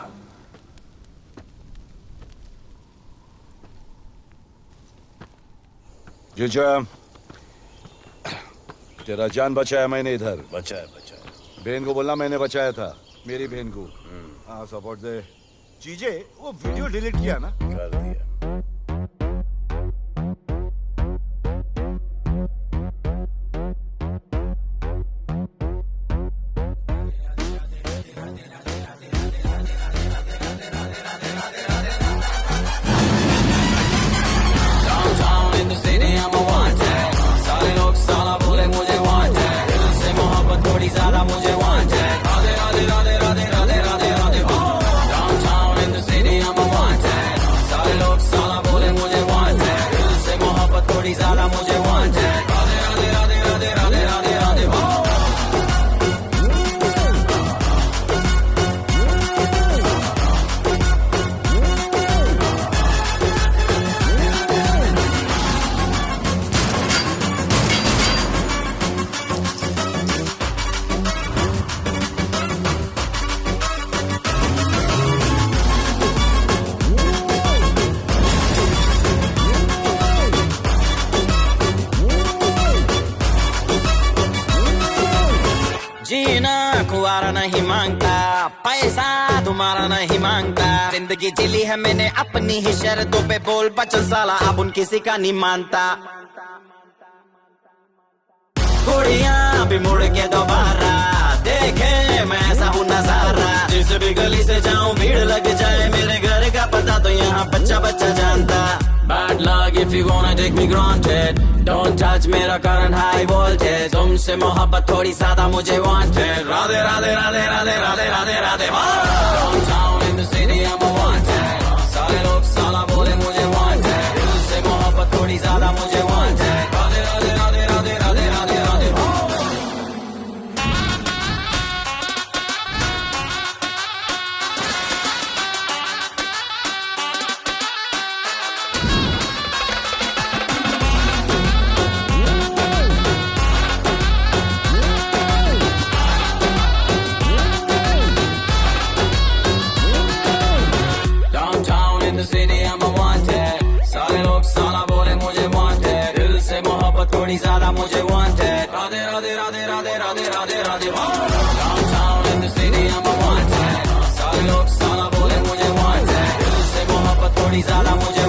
जीजा, तेरा जान बचाया मैंने इधर। बचाया। बहन को बोलना मैंने बचाया था, मेरी बहन को। हाँ, सपोर्ट दे। चीजे, वो वीडियो डिलीट किया ना? कर दिया। ज्यादा मुझे want है। Radhe Radhe Radhe Radhe Radhe Radhe Radhe Downtown in the city I'm a wanted। सारे लोग साला बोले मुझे want है। दिल से मोहब्बत थोड़ी ज्यादा मुझे want है। राधे राधे राधे राधे राधे राधे राधे जीना कुआरा नहीं मांगता, पैसा तुम्हारा नहीं मांगता। जिंदगी जिली है मैंने अपनी ही शर्तों पे, बोल बचल साला अब उन किसी का नहीं मानता। कुड़ियां भी मुड़ के दोबारा देखे मैं ऐसा हूँ नजारा। जिस भी गली से जाऊं भीड़ लग जाए, मेरे घर का पता तो यहाँ बच्चा बच्चा जानता। Bad luck if you wanna take me granted, don't touch मेरा current high voltage। तुमसे मोहब्बत थोड़ी ज्यादा मुझे wanted। Radhe Radhe Radhe Radhe Radhe Radhe Radhe Downtown in the city I'm a wanted। सारे लोग साला बोले मुझे wanted। दिल से मोहब्बत थोड़ी ज्यादा मुझे wanted। राधे राधे राधे राधे राधे राधे राधे थोड़ी ज्यादा मुझे wanted। Radhe Radhe Radhe Radhe Radhe Radhe Radhe Downtown in the city I'm a wanted। सारे लोग साला बोले मुझे wanted। दिल से मोहब्बत थोड़ी ज्यादा मुझे